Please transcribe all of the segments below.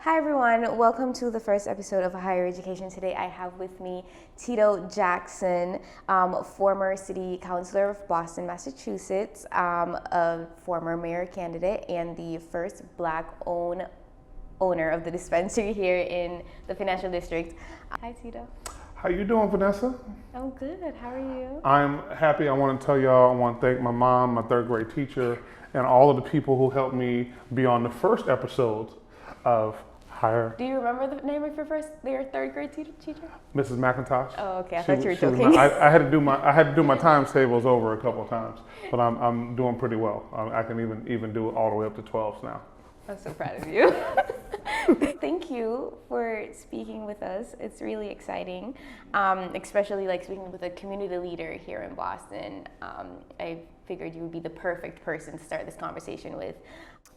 Hi everyone, welcome to the first episode of Higher Education. Today I have with me Tito Jackson, former city councilor of Boston, Massachusetts, a former mayor candidate, and the first Black owner of the dispensary here in the financial district. Hi Tito. How you doing, Vanessa? I'm good, how are you? I'm happy. I want to tell y'all, I want to thank my mom, my third grade teacher, and all of the people who helped me be on the first episode of Higher. Do you remember the name of your third grade teacher? Mrs. McIntosh. Oh, okay. I thought you were joking. I had to do my times tables over a couple of times, but I'm doing pretty well. I can even do it all the way up to 12s now. I'm so proud of you. Thank you for speaking with us. It's really exciting, especially like speaking with a community leader here in Boston. I figured you would be the perfect person to start this conversation with.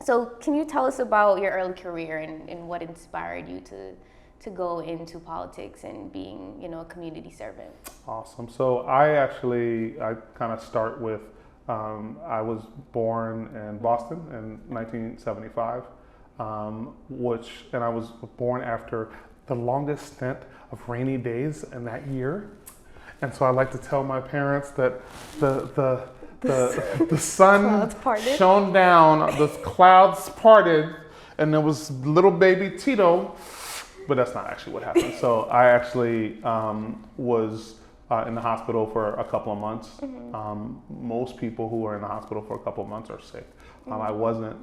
So can you tell us about your early career and what inspired you to go into politics and being, a community servant? Awesome. So I kind of start with, I was born in Boston in 1975, and I was born after the longest stint of rainy days in that year. And so I like to tell my parents that the sun shone down, the clouds parted, and there was little baby Tito, but that's not actually what happened. So I actually was in the hospital for a couple of months. Mm-hmm. Most people who are in the hospital for a couple of months are sick. Mm-hmm. I wasn't.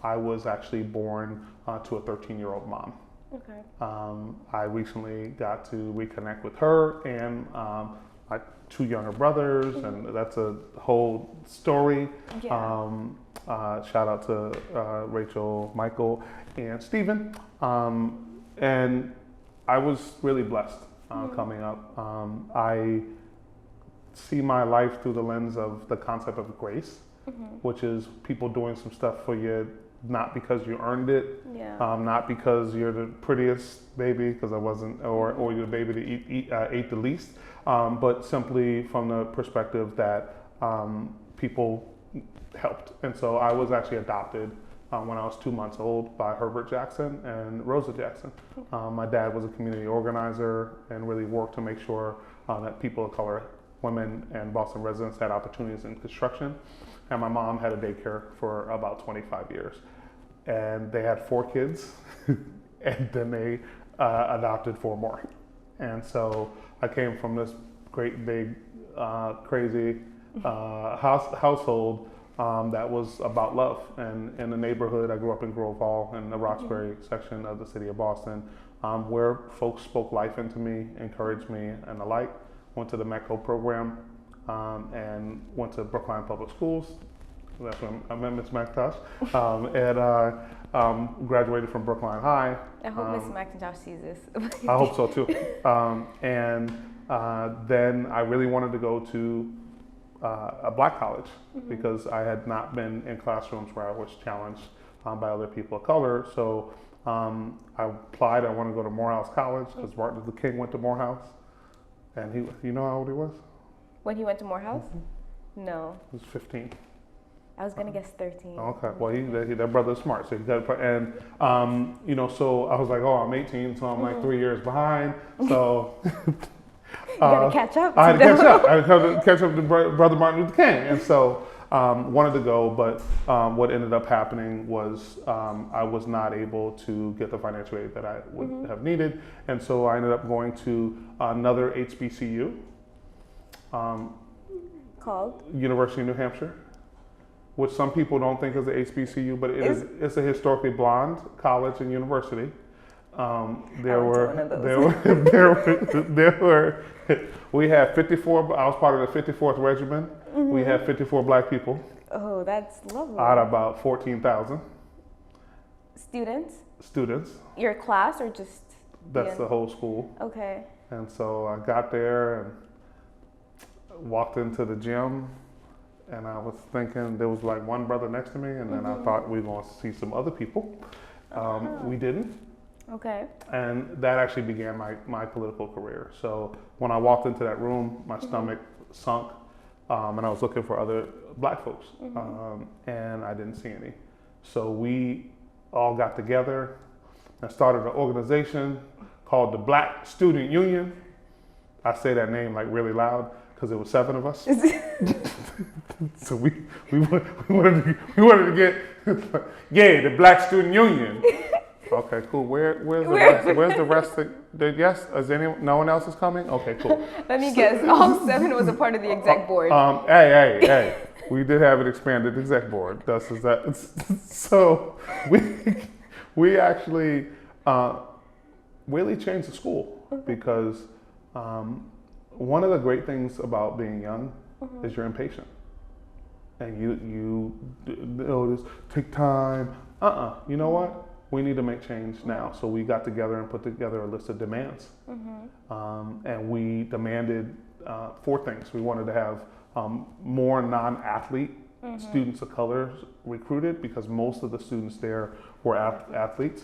I was actually born to a 13-year-old mom. Okay. I recently got to reconnect with her and my two younger brothers, mm-hmm. and that's a whole story. Yeah. Shout out to Rachel, Michael, and Stephen. And I was really blessed mm-hmm. coming up. I see my life through the lens of the concept of grace, mm-hmm. which is people doing some stuff for you not because you earned it, yeah. Not because you're the prettiest baby, because I wasn't, or you're the baby that ate the least, but simply from the perspective that people helped. And so I was actually adopted when I was 2 months old by Herbert Jackson and Rosa Jackson. My dad was a community organizer and really worked to make sure that people of color, women, and Boston residents had opportunities in construction. And my mom had a daycare for about 25 years. And they had 4 kids, and then they adopted 4 more. And so I came from this great, big, crazy household that was about love. And in the neighborhood, I grew up in Grove Hall in the Roxbury section of the city of Boston, where folks spoke life into me, encouraged me, and the like. Went to the METCO program, and went to Brookline Public Schools. That's when I met Ms. McIntosh, and graduated from Brookline High. I hope Ms. McIntosh sees this. I hope so too. And then I really wanted to go to a Black college, mm-hmm. because I had not been in classrooms where I was challenged by other people of color. So I applied. I wanted to go to Morehouse College because Martin Luther King went to Morehouse. And you know how old he was? When he went to Morehouse? Mm-hmm. No. He was 15. I was gonna guess 13. Okay, well, that brother's smart, so he got, and so I was like, oh, I'm 18, so I'm like 3 years behind. So you gotta catch up. I had to catch up. I had to catch up to brother Martin Luther King, and so wanted to go, but what ended up happening was I was not able to get the financial aid that I would mm-hmm. have needed, and so I ended up going to another HBCU, called University of New Hampshire, which some people don't think is a HBCU, but it's a historically blonde college and university. We had 54. I was part of the 54th Regiment. Mm-hmm. We had 54 Black people. Oh, that's lovely. Out of about 14,000 students. Your class or just? That's the whole school. Okay. And so I got there and walked into the gym, and I was thinking there was like one brother next to me, and then mm-hmm. I thought we were going to see some other people. We didn't. Okay. And that actually began my political career. So when I walked into that room, my mm-hmm. stomach sunk, and I was looking for other Black folks, mm-hmm. And I didn't see any. So we all got together, and started an organization called the Black Student Union. I say that name like really loud because it was 7 of us. So we wanted to get the Black Student Union. Okay, cool. Where's the rest? Yes, no one else is coming? Okay, cool. Let me guess. All 7 was a part of the exec board. Hey. We did have an expanded exec board. So we actually really changed the school because one of the great things about being young is you're impatient. And you this take time. You know what? We need to make change now. So we got together and put together a list of demands. And we demanded 4 things. We wanted to have more non-athlete students of color recruited because most of the students there were athletes.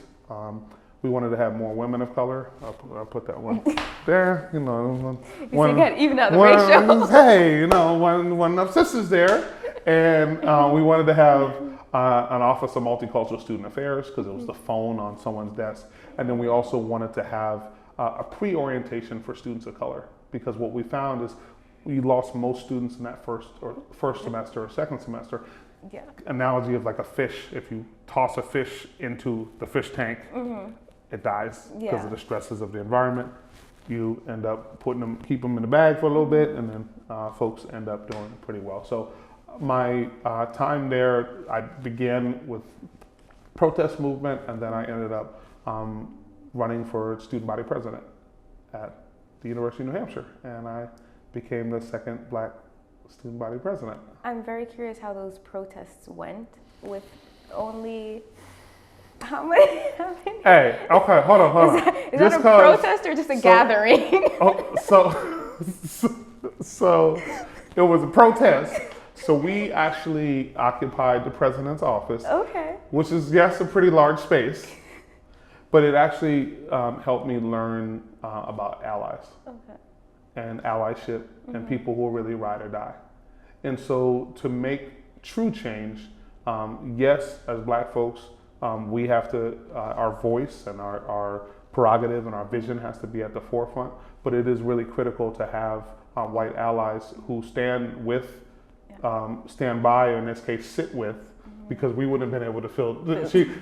We wanted to have more women of color. I'll put that one there. You know, you got even out the ratio. Hey, one of sisters there, and we wanted to have an office of multicultural student affairs because it was the phone on someone's desk, and then we also wanted to have a pre-orientation for students of color because what we found is we lost most students in that first semester or second semester. Yeah. Analogy of like a fish. If you toss a fish into the fish tank, it dies because of the stresses of the environment. You end up keep them in the bag for a little bit, and then folks end up doing pretty well. So my time there, I began with protest movement, and then I ended up running for student body president at the University of New Hampshire, and I became the second Black student body president. I'm very curious how those protests went with only how many? Hey, okay, hold on. Is that a protest or just a gathering? So it was a protest. So we actually occupied the president's office, which is, yes, a pretty large space, but it actually helped me learn about allies and allyship and people who will really ride or die. And so to make true change, yes, as Black folks, we have to, our voice and our prerogative and our vision has to be at the forefront, but it is really critical to have white allies who stand by, or in this case, sit with, because we wouldn't have been able to fill.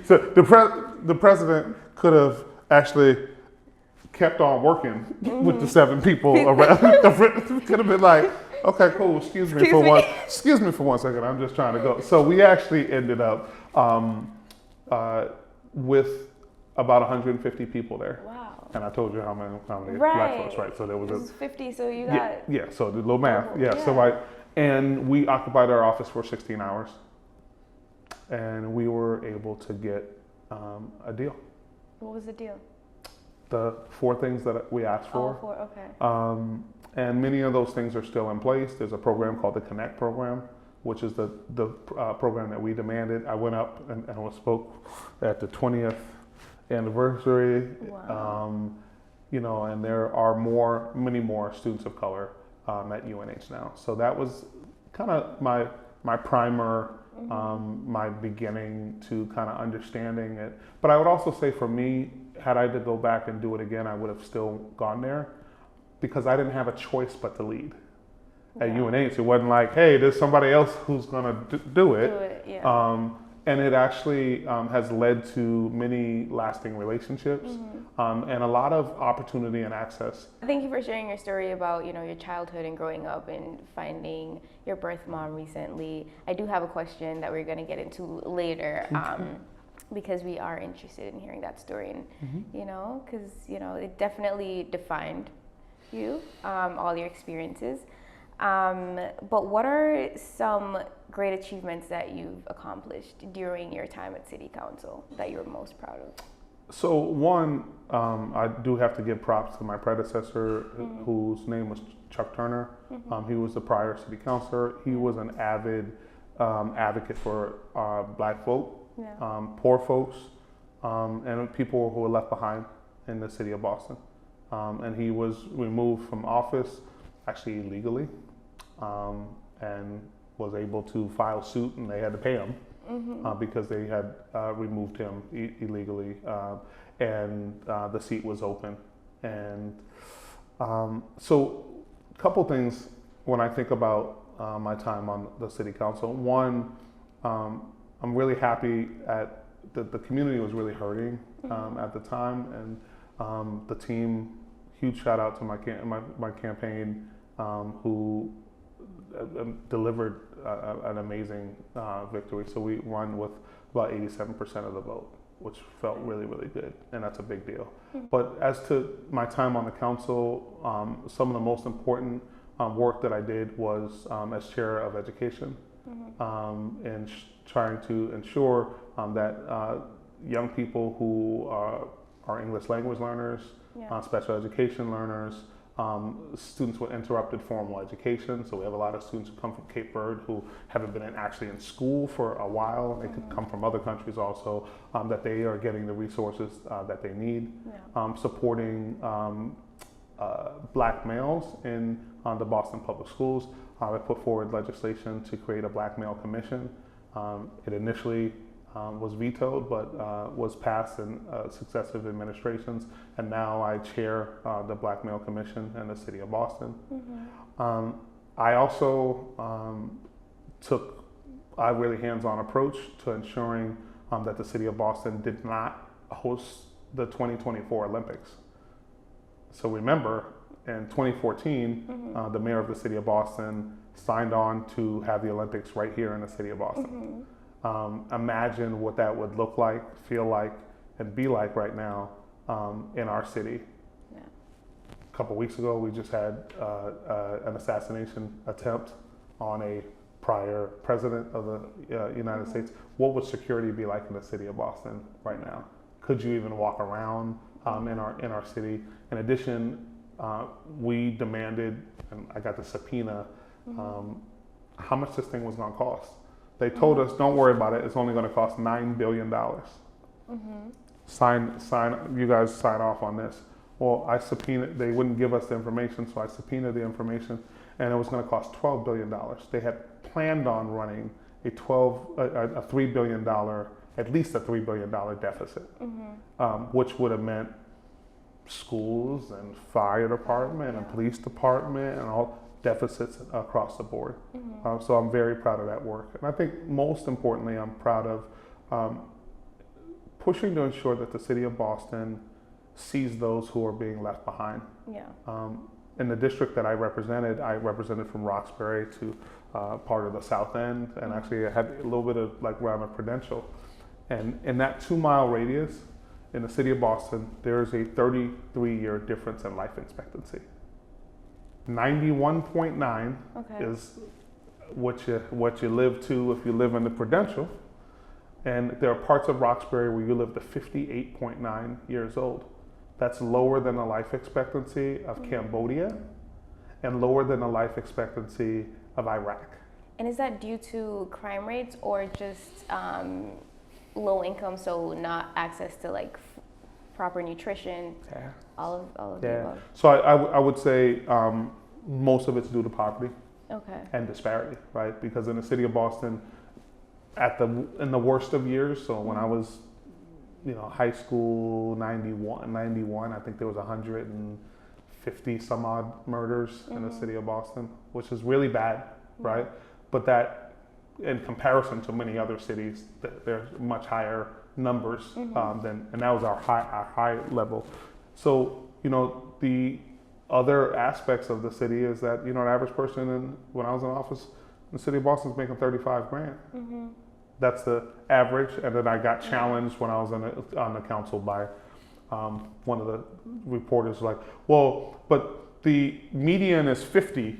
So the president could have actually kept on working with the 7 people around. Could have been like, okay, cool. Excuse me for 1 second. I'm just trying to go. So we actually ended up with about 150 people there. Wow. And I told you how many Black folks, right? So there was 50. So you got So the little math. And we occupied our office for 16 hours, and we were able to get a deal. What was the deal? The 4 things that we asked for. All 4, okay. And many of those things are still in place. There's a program called the Connect program, which is the program that we demanded. I went up and spoke at the 20th anniversary. Wow. And there are many more students of color at UNH now. So that was kind of my primer, my beginning to kind of understanding it. But I would also say for me, had I to go back and do it again, I would have still gone there because I didn't have a choice but to lead. At UNH, it wasn't like, hey, there's somebody else who's gonna do it. And it actually has led to many lasting relationships and a lot of opportunity and access. Thank you for sharing your story about your childhood and growing up and finding your birth mom recently. I do have a question that we're going to get into later because we are interested in hearing that story and because it definitely defined you, all your experiences. But what are some great achievements that you've accomplished during your time at City Council that you're most proud of? So one, I do have to give props to my predecessor, whose name was Chuck Turner. He was the prior City Councilor. He was an avid advocate for Black folk, poor folks, and people who were left behind in the city of Boston. And he was removed from office, actually illegally, and was able to file suit, and they had to pay him because they had removed him illegally, and the seat was open. And so a couple things when I think about my time on the city council. One, I'm really happy at the community was really hurting at the time, and the team, huge shout out to my campaign, who delivered an amazing victory. So we won with about 87% of the vote, which felt really, really good, and that's a big deal. But as to my time on the council, some of the most important work that I did was as chair of education, and trying to ensure that young people who are English language learners, special education learners, students with interrupted formal education. So we have a lot of students who come from Cape Verde who haven't been actually in school for a while. They could come from other countries also, that they are getting the resources that they need. Supporting black males in the Boston Public Schools. I put forward legislation to create a black male commission. It initially was vetoed, but was passed in successive administrations, and now I chair the Black Male Commission in the city of Boston. I also took a really hands-on approach to ensuring that the city of Boston did not host the 2024 Olympics. So remember, in 2014, the mayor of the city of Boston signed on to have the Olympics right here in the city of Boston. Imagine what that would look like, feel like, and be like right now in our city. A couple weeks ago, we just had an assassination attempt on a prior president of the United States. What would security be like in the city of Boston right now? Could you even walk around in our city? In addition, we demanded, and I got the subpoena, how much this thing was going to cost. They told us, don't worry about it. It's only going to cost $9 billion. You guys sign off on this. Well, I subpoenaed, they wouldn't give us the information, so I subpoenaed the information, and it was going to cost $12 billion. They had planned on running a $3 billion, at least a $3 billion deficit, which would have meant schools and fire department and police department and all deficits across the board. So I'm very proud of that work. And I think most importantly, I'm proud of pushing to ensure that the city of Boston sees those who are being left behind. In the district that I represented from Roxbury to part of the South End, and actually I had a little bit of like around a Prudential. And in that 2-mile radius in the city of Boston, there is a 33-year difference in life expectancy. 91.9 is what you live to if you live in the Prudential, and there are parts of Roxbury where you live to 58.9 years old. That's lower than the life expectancy of Cambodia, and lower than the life expectancy of Iraq. And is that due to crime rates or just low income, so not access to like proper nutrition? All of the above. So I would say most of it's due to poverty and disparity, right? Because in the city of Boston, in the worst of years, so when I was, high school, 91, I think there was 150 some odd murders in the city of Boston, which is really bad, right? But that, in comparison to many other cities, there's much higher numbers and that was our high level. So, the other aspects of the city is that, an average person when I was in office in the city of Boston is making $35,000. That's the average. And then I got challenged when I was on the council by one of the reporters like, well, but the median is 50.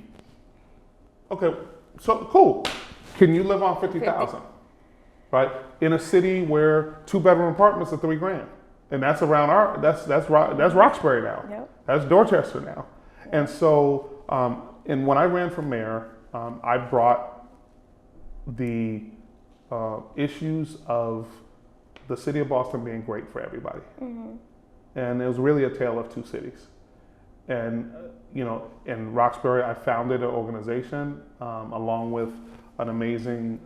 Okay, so cool. Can you live on 50,000? Right? In a city where 2-bedroom apartments are $3,000. And that's around that's Roxbury now. That's Dorchester now. And so, and when I ran for mayor, I brought the issues of the city of Boston being great for everybody. And it was really a tale of two cities. And, in Roxbury, I founded an organization along with an amazing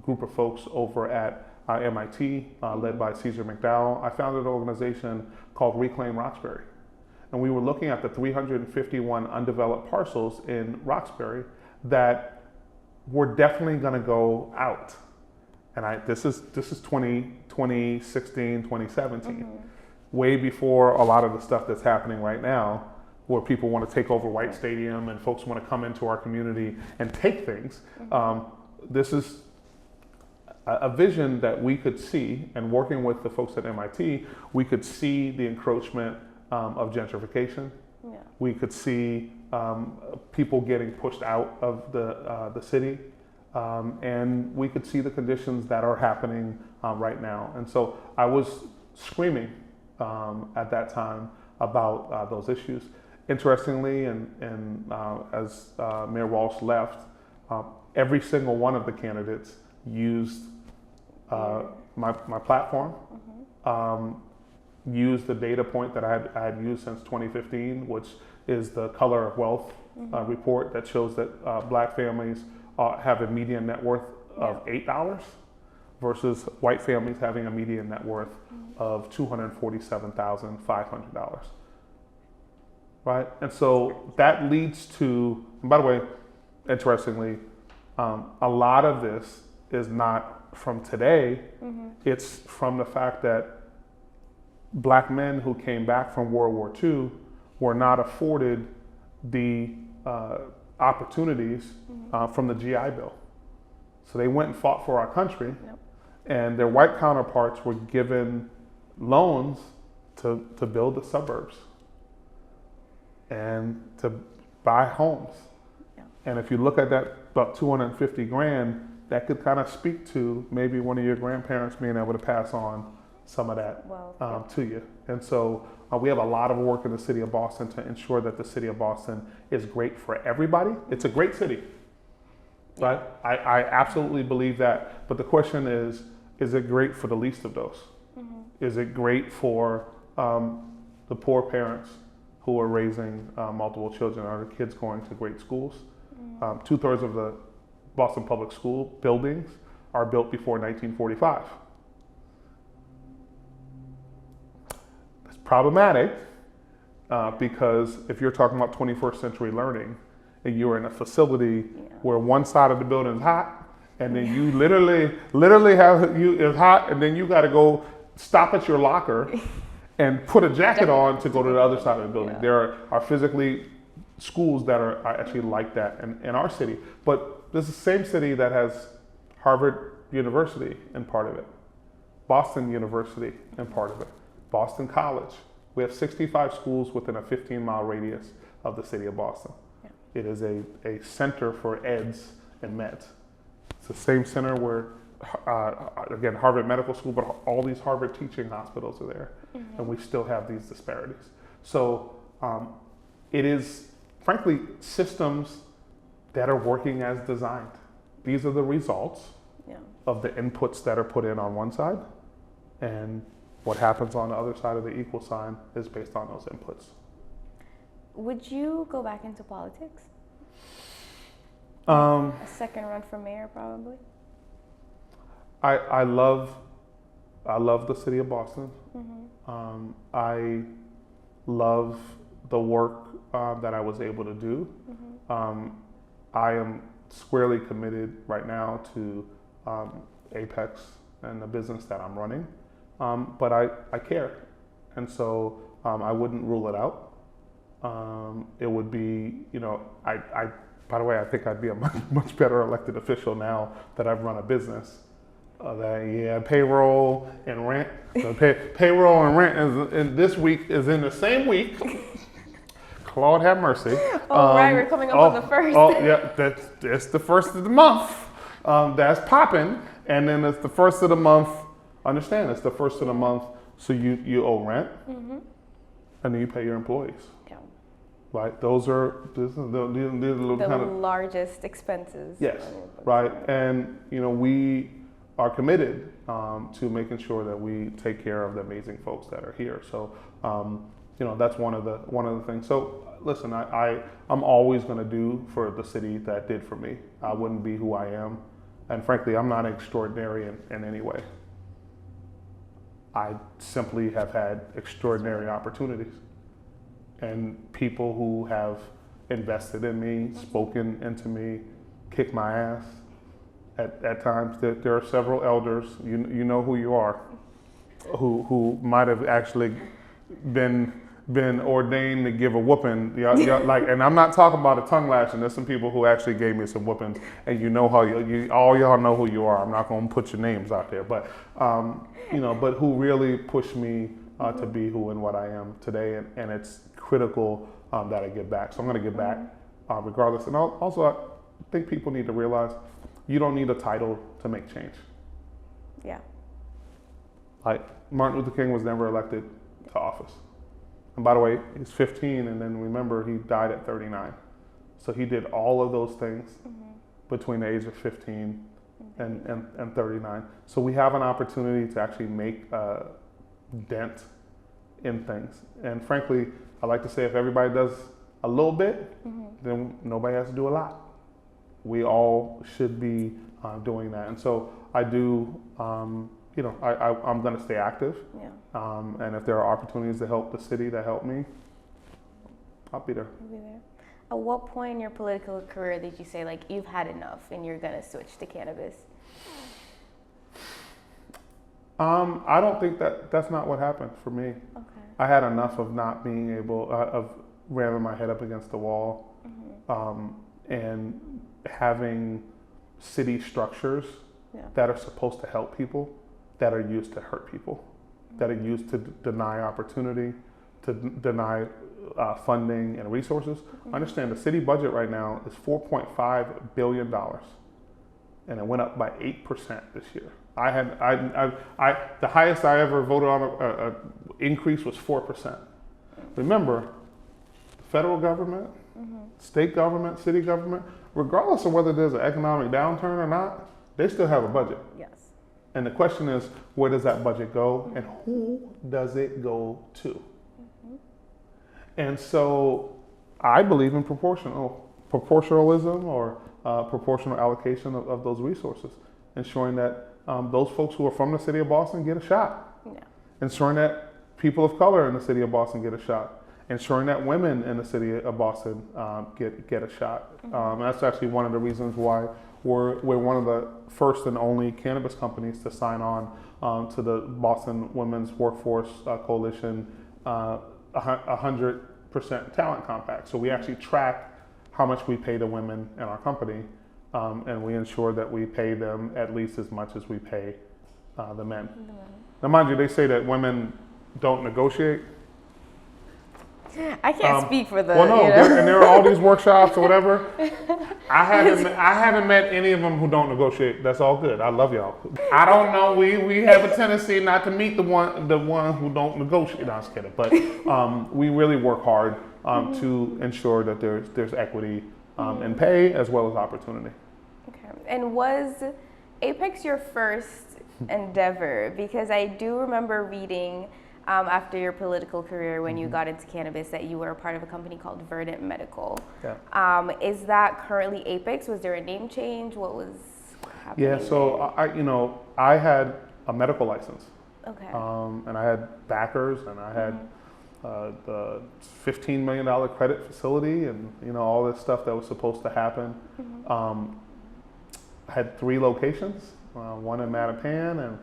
group of folks over at MIT, led by Caesar McDowell. I founded an organization called Reclaim Roxbury. And we were looking at the 351 undeveloped parcels in Roxbury that were definitely going to go out. And this is 2016, 2017, way before a lot of the stuff that's happening right now, where people want to take over White Stadium and folks want to come into our community and take things. This is a vision that we could see, and working with the folks at MIT, we could see the encroachment of gentrification. Yeah. We could see people getting pushed out of the city, and we could see the conditions that are happening right now. And so I was screaming at that time about those issues. Interestingly, and as Mayor Walsh left, every single one of the candidates used my platform, used the data point that I had used since 2015, which is the Color of Wealth report that shows that Black families have a median net worth of $8 versus white families having a median net worth of $247,500. Right? And so that leads to, and by the way, interestingly, a lot of this is not from today, it's from the fact that Black men who came back from World War II were not afforded the opportunities from the GI Bill. So they went and fought for our country, and their white counterparts were given loans to build the suburbs and to buy homes. And if you look at that, about 250 grand, that could kind of speak to maybe one of your grandparents being able to pass on some of that to you. And so we have a lot of work in the city of Boston to ensure that the city of Boston is great for everybody. It's a great city, right? I absolutely believe that. But the question is it great for the least of those? Is it great for the poor parents who are raising multiple children? Are the kids going to great schools? 2/3 of the Boston public school buildings are built before 1945. It's problematic because if you're talking about 21st century learning and you're in a facility where one side of the building is hot, and then you literally have it's hot, and then you got to go stop at your locker and put a jacket on to go to the other side of the building. There are physically schools that are actually like that in our city. But this is the same city that has Harvard University in part of it, Boston University in part of it, Boston College. We have 65 schools within a 15-mile radius of the city of Boston. It is a center for eds and meds. It's the same center where, again, Harvard Medical School, but all these Harvard teaching hospitals are there. And we still have these disparities. So it is, frankly, systems that are working as designed. These are the results of the inputs that are put in on one side, and what happens on the other side of the equal sign is based on those inputs. Would you go back into politics? A second run for mayor, probably? I love the city of Boston. I love the work that I was able to do. I am squarely committed right now to Apex and the business that I'm running, but I care, and so I wouldn't rule it out. It would be, by the way, I think I'd be a much better elected official now that I've run a business. Payroll and rent. Payroll and rent and this week is in the same week. Lord have mercy. Right, we're coming up on the first. It's the first of the month. That's popping, and then it's the first of the month. Understand, it's the first of the month, so you owe rent, and then you pay your employees. Right, these are the largest expenses. Yes, right, and we are committed to making sure that we take care of the amazing folks that are here. So, that's one of the things. So listen, I'm always going to do for the city that did for me. I wouldn't be who I am, and frankly, I'm not extraordinary in any way. I simply have had extraordinary opportunities, and people who have invested in me, spoken into me, kicked my ass. At times, there are several elders, you know who you are, who might have actually been ordained to give a whooping. Like, and I'm not talking about a tongue lashing. There's some people who actually gave me some whoopings, and you know how all y'all know who you are. I'm not going to put your names out there, but but who really pushed me to be who and what I am today, and it's critical that I give back. So I'm going to give back regardless. And also, I think people need to realize you don't need a title to make change. Yeah. Like Martin Luther King was never elected to office. And by the way, he's 15, and then remember he died at 39. So he did all of those things between the age of 15 and 39. So we have an opportunity to actually make a dent in things. And frankly, I like to say if everybody does a little bit, then nobody has to do a lot. We all should be doing that. And so I do, I'm going to stay active. Yeah. And if there are opportunities to help the city that help me, I'll be there. You'll be there. At what point in your political career did you say, like, you've had enough and you're going to switch to cannabis? I don't think that's not what happened for me. Okay. I had enough of not being able, of ramming my head up against the wall, and having city structures that are supposed to help people that are used to hurt people, that are used to deny opportunity, to deny funding and resources. Understand the city budget right now is $4.5 billion, and it went up by 8% this year. The highest I ever voted on a increase was 4%. Remember, the federal government, state government, city government, regardless of whether there's an economic downturn or not, they still have a budget. Yes. And the question is, where does that budget go, and who does it go to? And so I believe in proportionalism or proportional allocation of those resources, ensuring that those folks who are from the city of Boston get a shot, ensuring that people of color in the city of Boston get a shot, ensuring that women in the city of Boston get a shot. That's actually one of the reasons why we're one of the first and only cannabis companies to sign on to the Boston Women's Workforce Coalition 100% talent compact. So we actually track how much we pay the women in our company, and we ensure that we pay them at least as much as we pay the men. Now, mind you, they say that women don't negotiate. I can't speak for the. Well, no, and there are all these workshops or whatever. I haven't met any of them who don't negotiate. That's all good. I love y'all. I don't know. We have a tendency not to meet the one who don't negotiate. No, I'm just kidding. But we really work hard to ensure that there's equity in pay as well as opportunity. Okay. And was Apex your first endeavor? Because I do remember reading. After your political career, when you got into cannabis, that you were a part of a company called Verdant Medical. Yeah. Is that currently Apex? Was there a name change? What was happening? Yeah, so I had a medical license. Okay. And I had backers, and I had the $15 million credit facility, and all this stuff that was supposed to happen. I had 3 locations, one in Mattapan and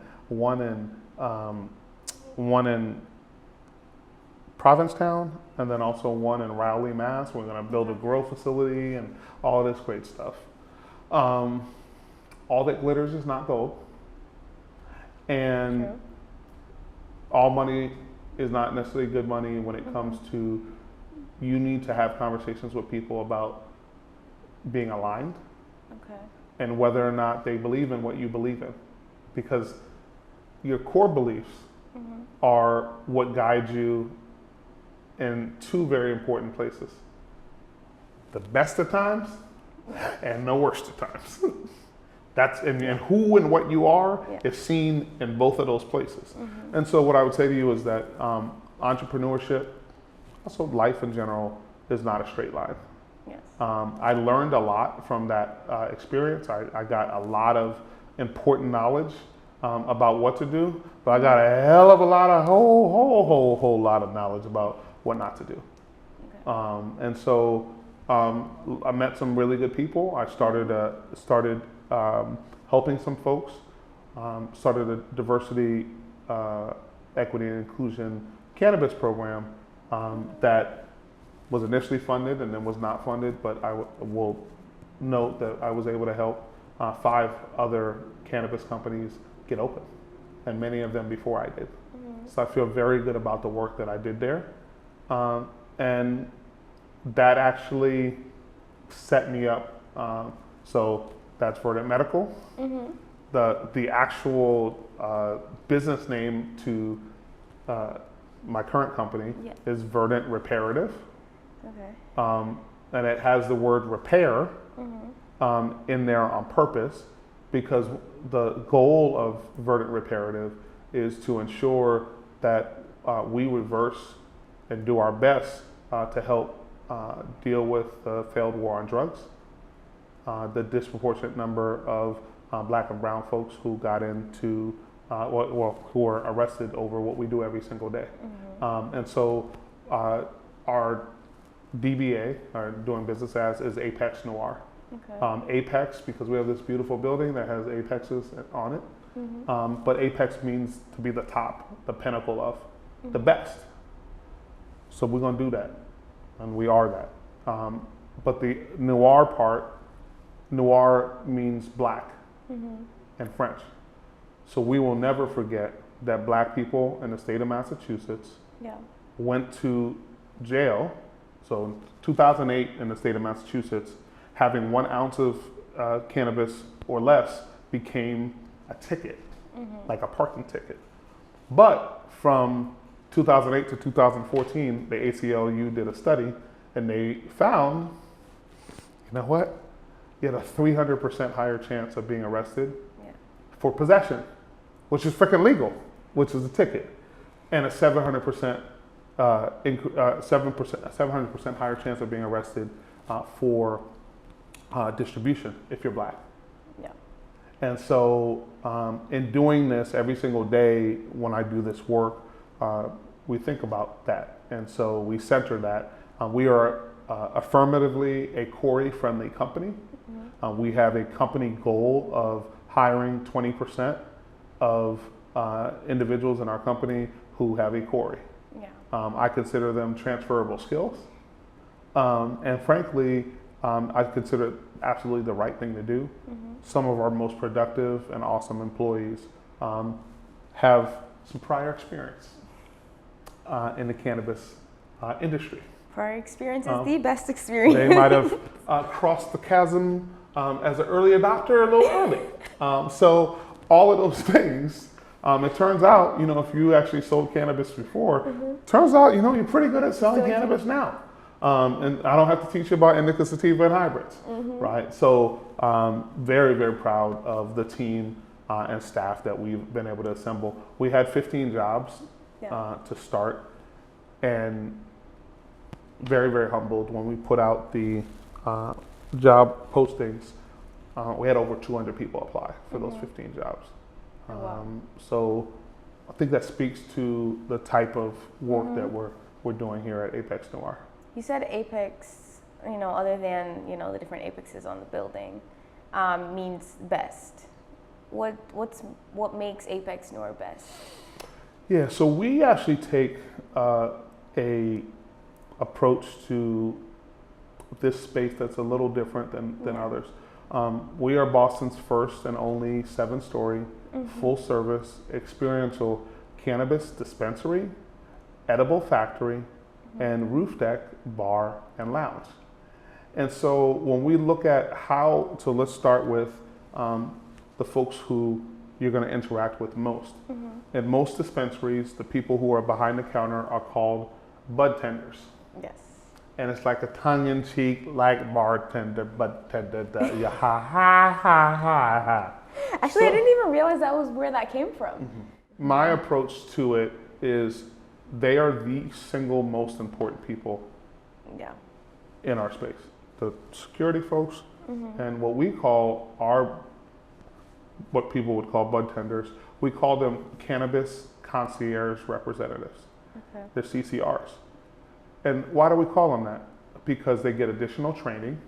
one in Provincetown, and then also one in Rowley, Mass. We're going to build a grow facility and all this great stuff. All that glitters is not gold, and all money is not necessarily good money when it comes to, you need to have conversations with people about being aligned and whether or not they believe in what you believe in, because your core beliefs are what guide you in 2 very important places: the best of times and the worst of times. That's and who and what you are is seen in both of those places. And so what I would say to you is that entrepreneurship also life in general is not a straight line. Yes. I learned a lot from that experience. I got a lot of important knowledge about what to do, but I got a hell of a lot of whole lot of knowledge about what not to do. Okay. And so I met some really good people. I started helping some folks. Started a diversity, equity, and inclusion cannabis program that was initially funded and then was not funded, but I will note that I was able to help 5 other cannabis companies get open, and many of them before I did. Mm-hmm. So I feel very good about the work that I did there. And that actually set me up. So that's Verdant Medical. Mm-hmm. The actual business name to my current company is Verdant Reparative. Okay. And it has the word repair in there on purpose, because the goal of Verdant Reparative is to ensure that we reverse and do our best to help deal with the failed war on drugs, the disproportionate number of Black and brown folks who got into, who were arrested over what we do every single day. Mm-hmm. And so our DBA, or doing business as, is Apex Noire. Okay. Apex, because we have this beautiful building that has apexes on it. Mm-hmm. But Apex means to be the top, the pinnacle of, the best. So we're going to do that, and we are that. But the noir part, noir means black in French. So we will never forget that Black people in the state of Massachusetts went to jail. So in 2008 in the state of Massachusetts, having 1 ounce of cannabis or less became a ticket, like a parking ticket. But from 2008 to 2014, the ACLU did a study, and they found, you know what? You had a 300% higher chance of being arrested for possession, which is freaking legal, which is a ticket, and a 700% higher chance of being arrested for distribution if you're Black. Yeah. And so in doing this every single day when I do this work, we think about that. And so we center that. We are affirmatively a Corey-friendly company. We have a company goal of hiring 20% of individuals in our company who have a Corey. Yeah. I consider them transferable skills. And frankly, I consider it absolutely the right thing to do. Some of our most productive and awesome employees have some prior experience in the cannabis industry. Prior experience is the best experience. They might have crossed the chasm as an early adopter a little early. So all of those things, it turns out, if you actually sold cannabis before, turns out, you're pretty good at selling cannabis now. And I don't have to teach you about indica, sativa, and hybrids, right? So very, very proud of the team and staff that we've been able to assemble. We had 15 jobs to start, and very, very humbled when we put out the job postings. We had over 200 people apply for those 15 jobs. So I think that speaks to the type of work that we're doing here at Apex Noire. You said Apex, other than, the different apexes on the building, means best. What makes Apex Noire best? Yeah, so we actually take a approach to this space that's a little different than others. We are Boston's first and only 7-story, full-service, experiential cannabis dispensary, edible factory, and roof deck, bar, and lounge. And so when we look at let's start with the folks who you're going to interact with most. In most dispensaries, the people who are behind the counter are called bud tenders. Yes. And it's like a tongue-in-cheek, like bartender, bud tender, ha ha ha ha. Actually, I didn't even realize that was where that came from. My approach to it is they are the single most important people Yeah. in our space. The security folks and what we call what people would call bud tenders, we call them cannabis concierge representatives. Okay. They're CCRs. And why do we call them that? Because they get additional training.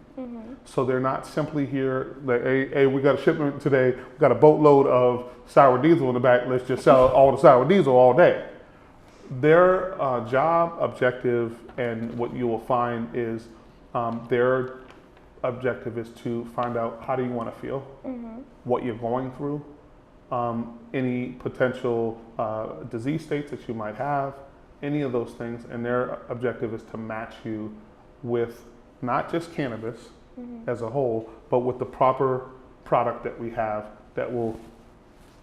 So they're not simply here like, hey, we got a shipment today, we got a boatload of sour diesel in the back, let's just sell all the sour diesel all day. Their job objective and what you will find is their objective is to find out how do you want to feel, what you're going through, any potential disease states that you might have, any of those things, and their objective is to match you with not just cannabis as a whole, but with the proper product that we have that will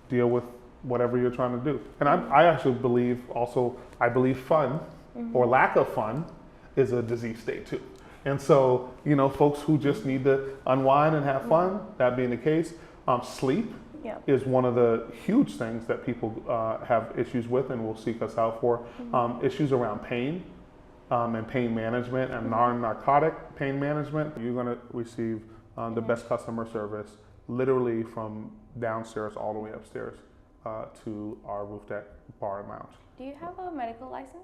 deal with whatever you're trying to do. And I actually believe fun or lack of fun is a disease state too. And so, folks who just need to unwind and have fun, that being the case, sleep is one of the huge things that people have issues with and will seek us out for. Issues around pain and pain management and non-narcotic pain management. You're going to receive the best customer service literally from downstairs all the way upstairs to our roof deck bar and lounge. Do you have a medical license?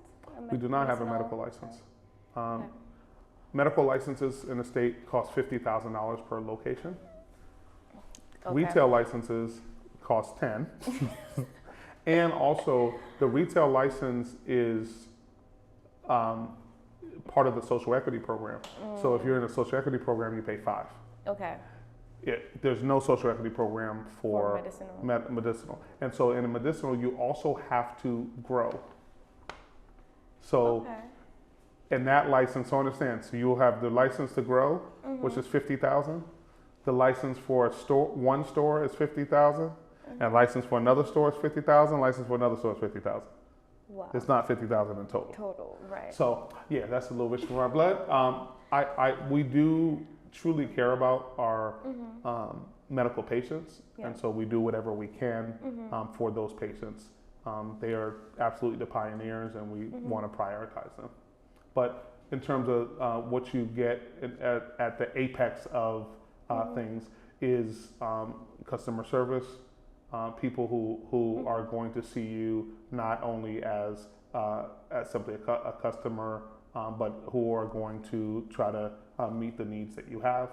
We do not have a medical license. Medical licenses in the state cost $50,000 per location. Retail licenses cost $10,000. And also the retail license is part of the social equity program. So if you're in a social equity program, you pay $5,000. Okay. There's no social equity program for medicinal. And so in a medicinal, you also have to grow. So, and that license, so understand, so you'll have the license to grow, which is $50,000. The license for one store is $50,000. And license for another store is $50,000. License for another store is $50,000. Wow. It's not $50,000 in total. Total, right. So yeah, that's a little bit from our blood. We do truly care about our medical patients, and so we do whatever we can for those patients. They are absolutely the pioneers, and we want to prioritize them. But in terms of what you get at the apex of things is customer service, people who are going to see you not only as simply a customer, but who are going to try to meet the needs that you have.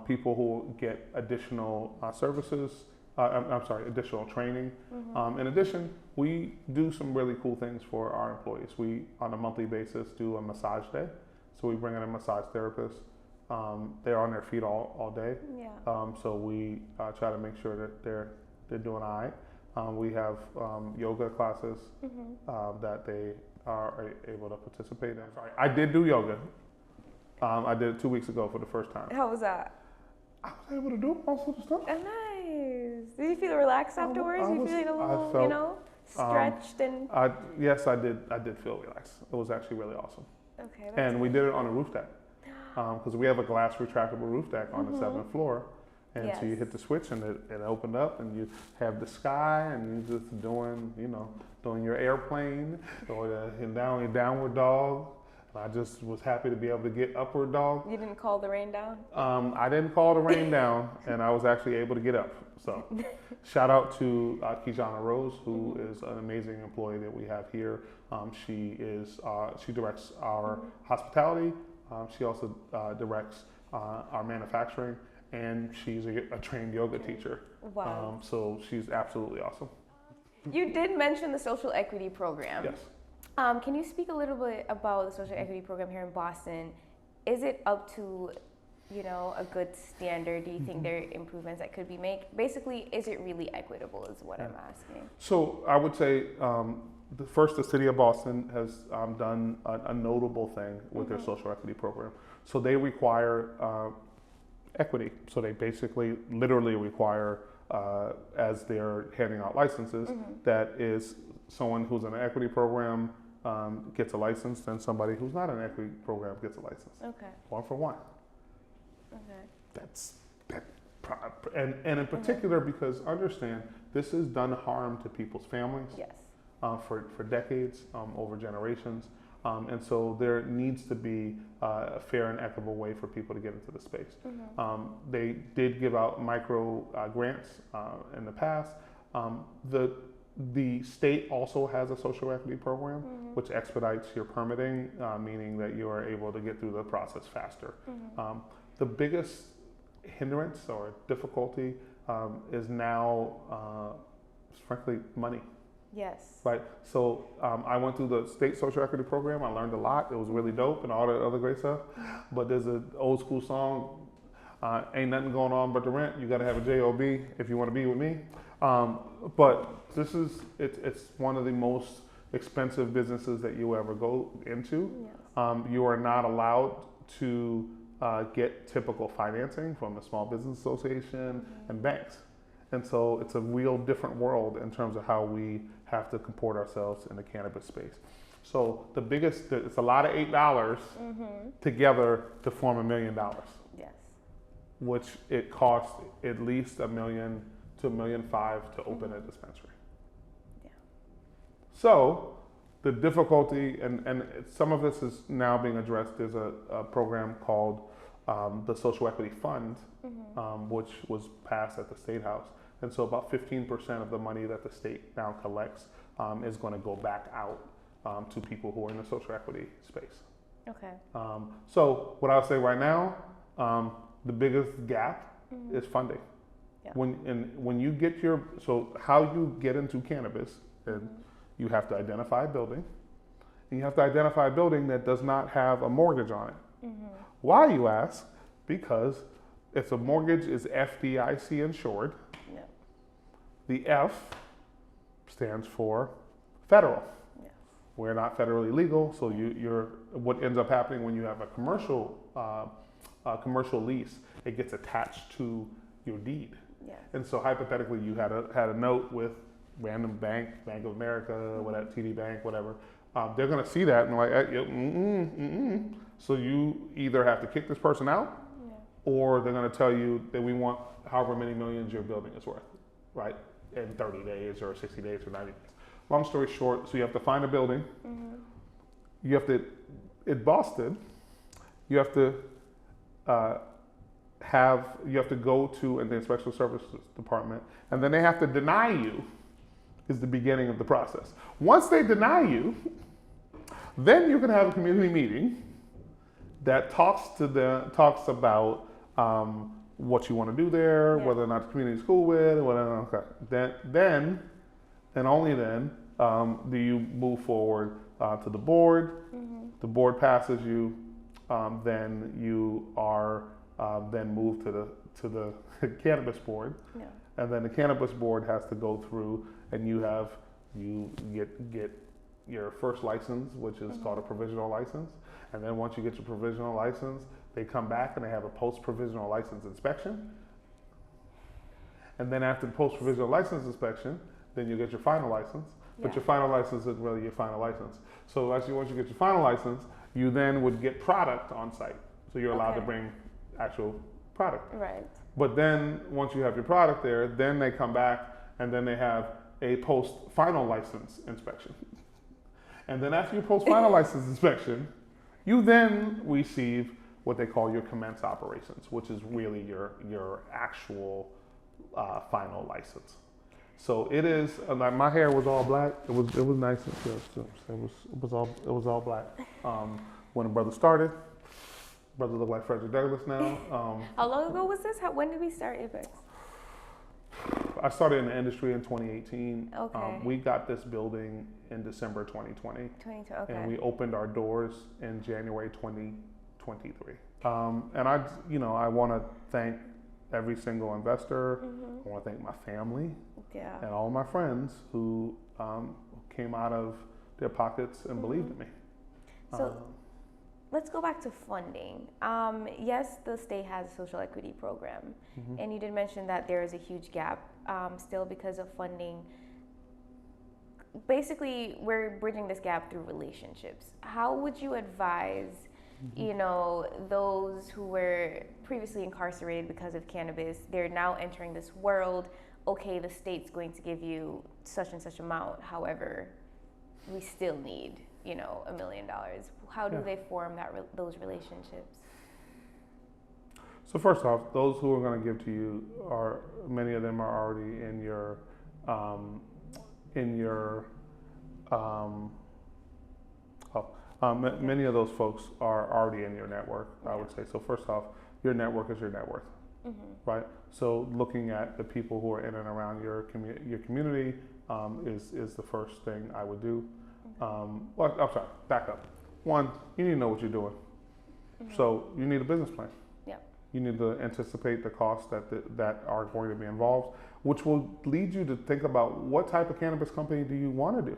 People who get additional services, additional training. In addition, we do some really cool things for our employees. We, on a monthly basis, do a massage day. So we bring in a massage therapist. They're on their feet all day. So we try to make sure that they're doing all right. We have yoga classes that they are able to participate in. I did do yoga. I did it 2 weeks ago for the first time. How was that? I was able to do most of the stuff. Oh, nice. Did you feel relaxed afterwards? You feel a little, stretched and? Yes, I did. I did feel relaxed. It was actually really awesome. Okay. And we did it on a roof deck because we have a glass retractable roof deck on the 7th floor. And so you hit the switch and it opened up and you have the sky and you're just doing your airplane or downward dog. I just was happy to be able to get upward dog. You didn't call the rain down? I didn't call the rain down and I was actually able to get up. So shout out to Kijana Rose, who is an amazing employee that we have here. She directs our hospitality. She also directs our manufacturing. And she's a trained yoga teacher. Wow. So she's absolutely awesome. You did mention the social equity program. Yes. Can you speak a little bit about the social equity program here in Boston? Is it up to, a good standard? Do you think there are improvements that could be made? Basically, is it really equitable is what I'm asking. So I would say the city of Boston has done a notable thing with their social equity program. So they require equity. So they basically literally require, as they're handing out licenses, that is someone who's in an equity program gets a license, then somebody who's not in an equity program gets a license. Okay. 1 for 1. Okay. And in particular, because understand, this has done harm to people's families. Yes. for decades, over generations. And so there needs to be a fair and equitable way for people to get into the space. They did give out micro grants in the past. The state also has a social equity program, which expedites your permitting, meaning that you are able to get through the process faster. The biggest hindrance or difficulty is now, frankly, money. Yes. Right. So I went through the state social equity program. I learned a lot. It was really dope and all that other great stuff. But there's an old school song, ain't nothing going on but the rent. You got to have a job if you want to be with me. But it's one of the most expensive businesses that you ever go into. Yes. You are not allowed to get typical financing from the Small Business Association and banks. And so it's a real different world in terms of how we have to comport ourselves in the cannabis space. So it's a lot of $8 together to form $1 million. Yes. Which it costs at least $1 million to $1.5 million to open a dispensary. Yeah. So the difficulty, and some of this is now being addressed. There's a program called the Social Equity Fund, which was passed at the State House. And so about 15% of the money that the state now collects is going to go back out to people who are in the social equity space. Okay. So what I'll say right now, the biggest gap is funding. Yeah. When you get how you get into cannabis, and you have to identify a building, and you have to identify a building that does not have a mortgage on it. Why, you ask? Because if the mortgage is FDIC insured, the F stands for federal. Yes. We're not federally legal, so what ends up happening when you have a commercial lease, it gets attached to your deed. Yes. And so hypothetically, you had a note with random bank, Bank of America, whatever, TD Bank, whatever. They're going to see that and like, So you either have to kick this person out, or they're going to tell you that we want however many millions your building is worth, right? In 30 days or 60 days or 90 days. Long story short, so you have to find a building. You have to, in Boston, you have to go to the inspection services department, and then they have to deny you, is the beginning of the process. Once they deny you, then you can have a community meeting that talks about what you want to do there, whether or not the community is cool with it, whatever. Okay. Then, and only then, do you move forward to the board. The board passes you, then you are then moved to the cannabis board, and then the cannabis board has to go through, and you get your first license, which is called a provisional license, and then once you get your provisional license, they come back and they have a post-provisional license inspection. And then after the post-provisional license inspection, then you get your final license. But your final license isn't really your final license. So actually, once you get your final license, you then would get product on site. So you're allowed to bring actual product. Right. But then once you have your product there, then they come back and then they have a post-final license inspection. And then after your post-final license inspection, you then receive what they call your commence operations, which is really your actual final license. So it is like my hair was all black. It was nice and good. It was all black. When the brother started, brother looked like Frederick Douglass now. How long ago was this? When did we start Apex? I started in the industry in 2018. Okay. We got this building in December 2020. Okay. And we opened our doors in January 2023. And I want to thank every single investor. I want to thank my family and all my friends who came out of their pockets and believed in me. So let's go back to funding. Yes, the state has a social equity program, and you did mention that there is a huge gap still because of funding. Basically, we're bridging this gap through relationships. How would you advise, those who were previously incarcerated because of cannabis? They're now entering this world. Okay, the state's going to give you such and such amount. However, we still need, $1 million. How do they form those relationships? So first off, those who are going to give to you many of them are already in your many of those folks are already in your network, I would say. So first off, your network is your net worth, right? So looking at the people who are in and around your community is the first thing I would do. Well, I'm sorry, back up. One, you need to know what you're doing. So you need a business plan. You need to anticipate the costs that are going to be involved, which will lead you to think about what type of cannabis company do you want to do.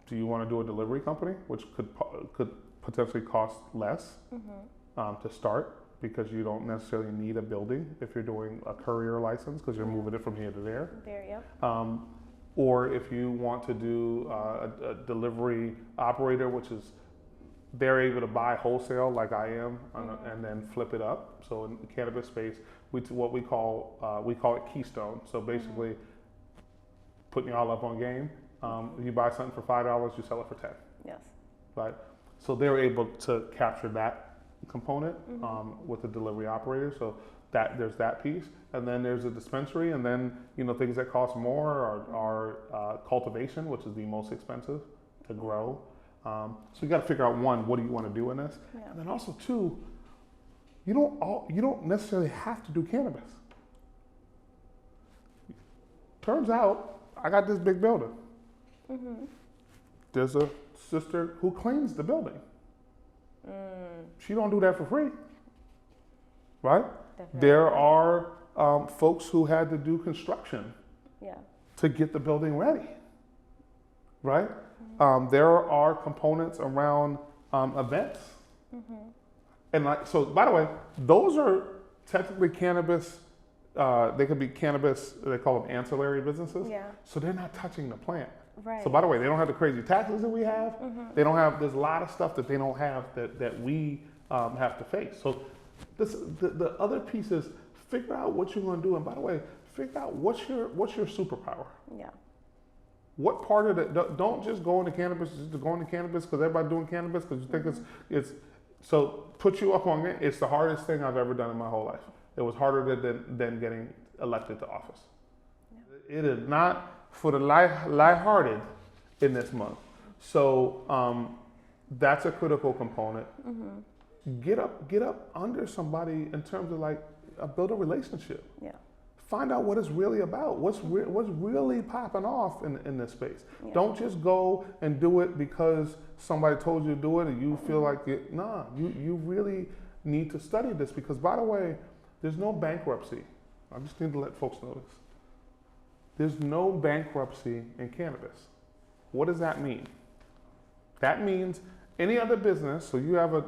Do you want to do a delivery company, which could potentially cost less to start, because you don't necessarily need a building if you're doing a courier license, because you're moving it from here to there. Or if you want to do a delivery operator, which is they're able to buy wholesale like I am and then flip it up. So in the cannabis space, we call it Keystone. So basically putting y'all up on game. You buy something for $5, you sell it for 10. Yes. Right? So they're able to capture that component with the delivery operator. So there's that piece. And then there's a dispensary, and then things that cost more are cultivation, which is the most expensive to grow. So you got to figure out, one, what do you want to do in this, and then also two, you don't necessarily have to do cannabis. Turns out, I got this big building. There's a sister who cleans the building. She don't do that for free, right? Definitely. There are folks who had to do construction to get the building ready, right? There are components around events. And so, by the way, those are technically cannabis. They could be cannabis, they call them ancillary businesses. So they're not touching the plant. Right. So by the way, they don't have the crazy taxes that we have. They don't have, there's a lot of stuff that they don't have that we have to face. So the other piece is figure out what you're going to do. And by the way, figure out what's your superpower. What part of it, don't just go into cannabis, just go into cannabis because everybody's doing cannabis because you think it's, so put you up on it. It's the hardest thing I've ever done in my whole life. It was harder than getting elected to office. It is not for the lighthearted in this month. So that's a critical component. Get up under somebody in terms of build a relationship. Find out what it's really about. What's really popping off in this space. Don't just go and do it because somebody told you to do it and you feel like it. Nah, you really need to study this, because by the way, there's no bankruptcy. I just need to let folks know this. There's no bankruptcy in cannabis. What does that mean? That means any other business, so you have a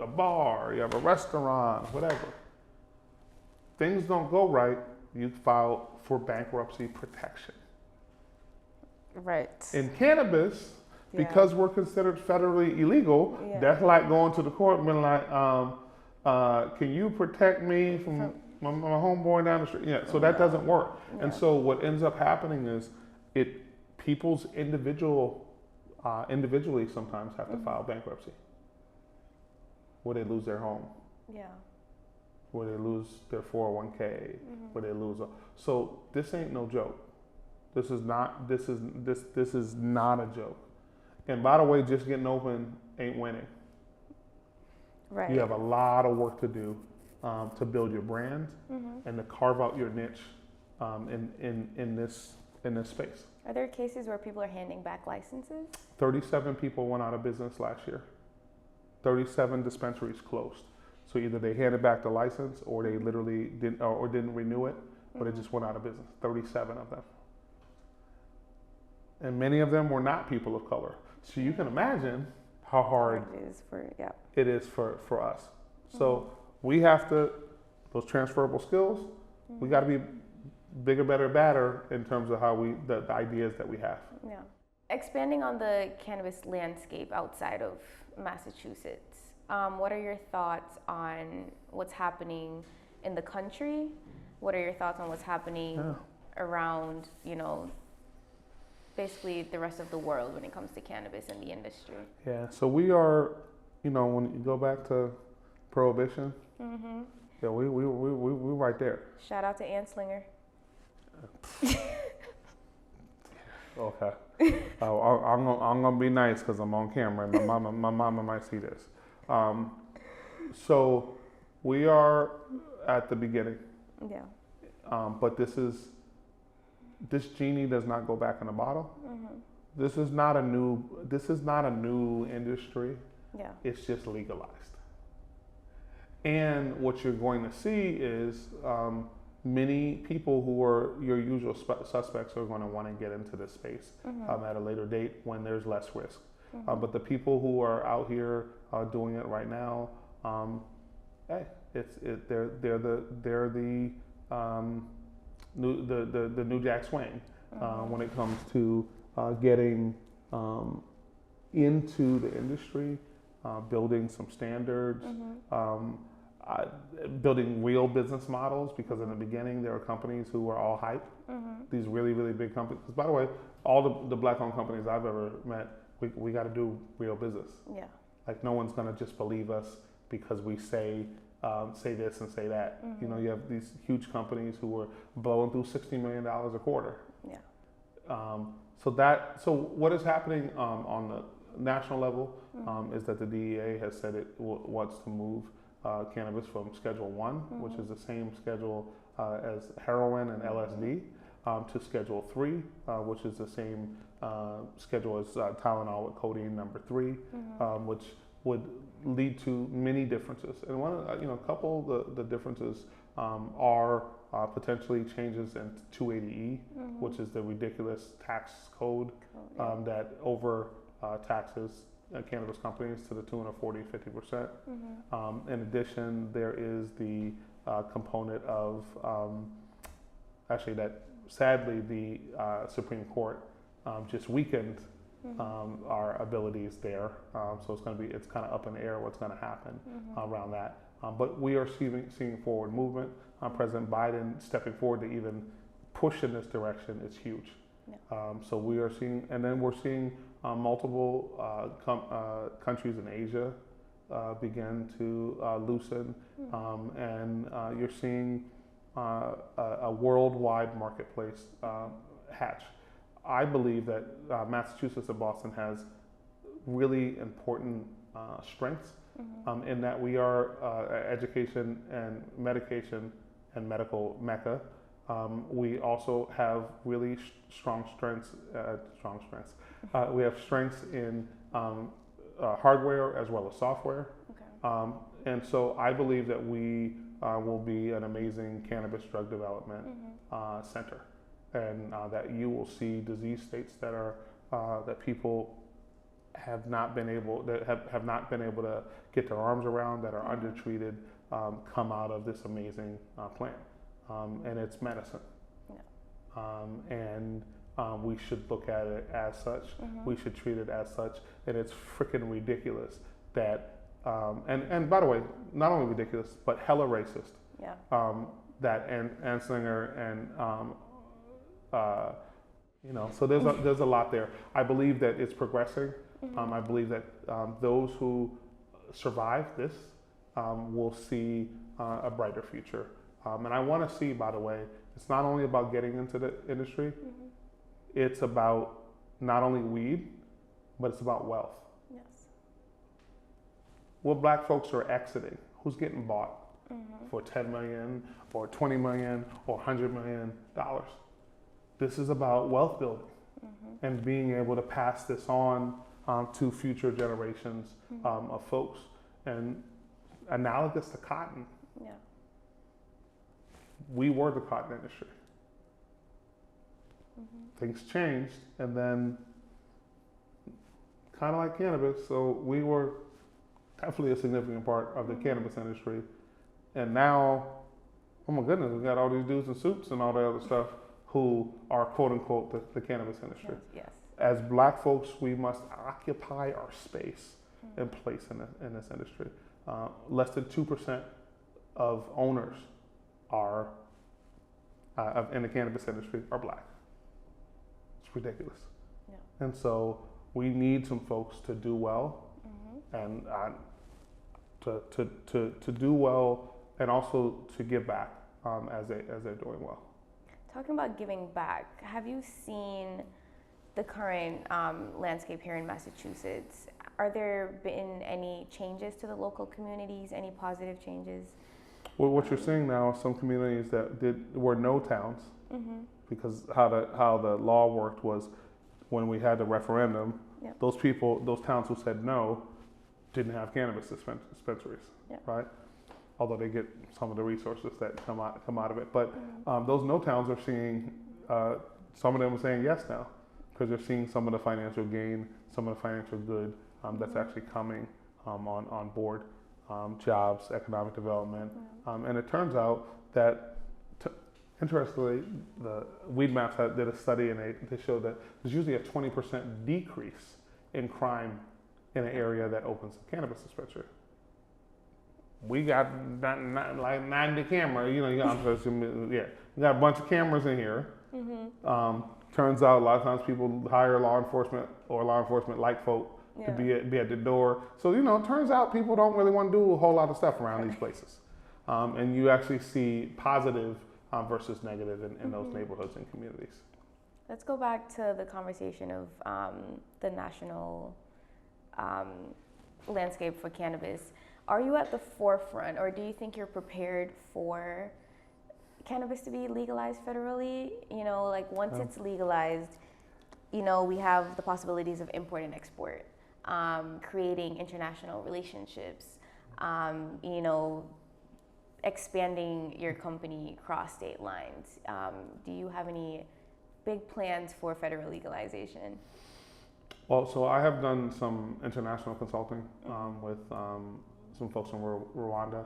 bar, you have a restaurant, whatever. Things don't go right, you file for bankruptcy protection. Right. In cannabis, because we're considered federally illegal, that's like going to the court and being like, can you protect me from my homeboy down the street? So that doesn't work. And so what ends up happening is people's individually sometimes have to file bankruptcy, where they lose their home. Where they lose their 401k, where they lose. So this ain't no joke. This is not a joke. And by the way, just getting open ain't winning. Right. You have a lot of work to do to build your brand and to carve out your niche in this space. Are there cases where people are handing back licenses? 37 people went out of business last year. 37 dispensaries closed. So either they handed back the license, or they literally didn't renew it, or they just went out of business. 37 of them. And many of them were not people of color. So you can imagine how hard it is for us. So we have to, those transferable skills, we got to be bigger, better, badder in terms of how the ideas that we have. Expanding on the cannabis landscape outside of Massachusetts, what are your thoughts on what's happening in the country? What are your thoughts on what's happening around, basically the rest of the world when it comes to cannabis in the industry. Yeah, so we are, when you go back to Prohibition, yeah, we right there. Shout out to Anslinger. Okay. I'm gonna be nice because I'm on camera and my mama might see this. So we are at the beginning. Yeah. But this genie does not go back in the bottle. This is not a new industry. Yeah. It's just legalized. And what you're going to see is many people who are your usual suspects are going to want to get into this space at a later date when there's less risk. But the people who are out here doing it right now, hey, they're the new Jack Swing when it comes to getting into the industry, building some standards, building real business models, because in the beginning there were companies who were all hype. These really, really big companies. Because by the way, all the black-owned companies I've ever met, we got to do real business. Yeah. Like no one's gonna just believe us because we say this and say that. You have these huge companies who were blowing through $60 million a quarter. Yeah. So what is happening on the national level is that the DEA has said it wants to move cannabis from Schedule 1, which is the same schedule as heroin and LSD, to Schedule 3, which is the same schedule as Tylenol with codeine number 3, which would lead to many differences. And a couple of the differences are potentially changes in 280E, which is the ridiculous tax code that over taxes cannabis companies to the tune of 40-50%. In addition, there is the component of actually that sadly the Supreme Court just weakened our abilities there. So it's kind of up in the air what's going to happen around that. But we are seeing forward movement. President Biden stepping forward to even push in this direction is huge. Yeah. So we are seeing, and then we're seeing multiple countries in Asia begin to loosen, and you're seeing a worldwide marketplace hatch. I believe that Massachusetts and Boston has really important strengths in that we are education and medication and medical mecca. We also have really strong strengths. We have strengths in hardware as well as software. Okay. And so I believe that we will be an amazing cannabis drug development center, and that you will see disease states that are that people have not been able to get their arms around, that are undertreated, come out of this amazing plant, and it's medicine. Yeah. And we should look at it as such. We should treat it as such, and it's freaking ridiculous that. And by the way, not only ridiculous, but hella racist. Yeah. That Anslinger and so there's a lot there. I believe that it's progressing. I believe that those who survive this will see a brighter future. And I want to see, by the way, it's not only about getting into the industry. It's about not only weed, but it's about wealth. Yes. What black folks are exiting, who's getting bought for $10 million or $20 million or $100 million. This is about wealth building and being able to pass this on to future generations of folks. And analogous to cotton, we were the cotton industry. Things changed, and then kind of like cannabis, so we were definitely a significant part of the cannabis industry. And now, oh my goodness, we got all these dudes in suits and all that other stuff who are quote unquote the cannabis industry. Yes. As black folks, we must occupy our space and place in this industry. Less than 2% of owners in the cannabis industry are black. It's ridiculous. And so we need some folks to do well, and to do well, and also to give back as they're doing well. Talking about giving back, have you seen the current landscape here in Massachusetts? Are there been any changes to the local communities? Any positive changes? Well, what you're seeing now is some communities that were no towns, because how the law worked was when we had the referendum, those towns who said no, didn't have cannabis dispensaries, right? Although they get some of the resources that come out of it, but those no towns are seeing some of them are saying yes now, because they're seeing some of the financial gain, some of the financial good that's actually coming on board, jobs, economic development, and it turns out that. Interestingly, the Weed Maps did a study, and they showed that there's usually a 20% decrease in crime in an area that opens a cannabis dispensary. We got like 90 cameras, you got a bunch of cameras in here. Turns out a lot of times people hire law enforcement or law enforcement like folk to be at the door. So it turns out people don't really want to do a whole lot of stuff around these places, and you actually see positive versus negative in those neighborhoods and communities. Let's go back to the conversation of the national landscape for cannabis. Are you at the forefront, or do you think you're prepared for cannabis to be legalized federally? Like once it's legalized, we have the possibilities of import and export, creating international relationships, expanding your company across state lines. Do you have any big plans for federal legalization? Well, so I have done some international consulting with some folks in Rwanda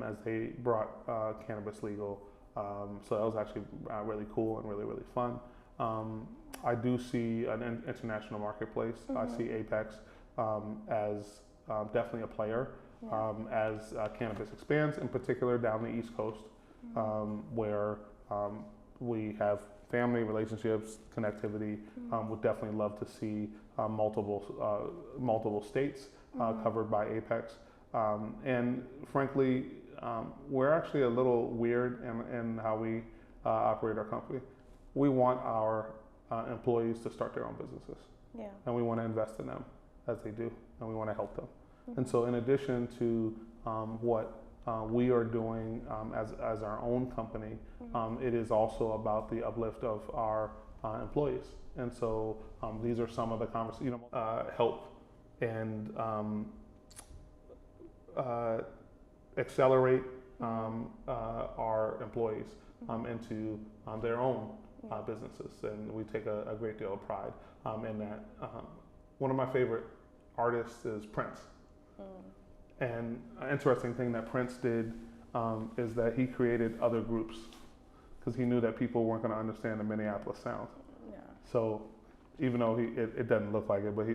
as they brought cannabis legal. So that was actually really cool and really, really fun. I do see an international marketplace. I see Apex as definitely a player. As cannabis expands, in particular down the East Coast, where we have family relationships, connectivity. Would definitely love to see multiple states covered by Apex. And frankly, we're actually a little weird in how we operate our company. We want our employees to start their own businesses, and we want to invest in them as they do, and we want to help them. And so in addition to what we are doing as our own company, it is also about the uplift of our employees. And so these are some of the conversations, help and accelerate our employees into their own businesses. And we take a great deal of pride in that. One of my favorite artists is Prince. And an interesting thing that Prince did is that he created other groups because he knew that people weren't going to understand the Minneapolis sound. So even though it doesn't look like it, but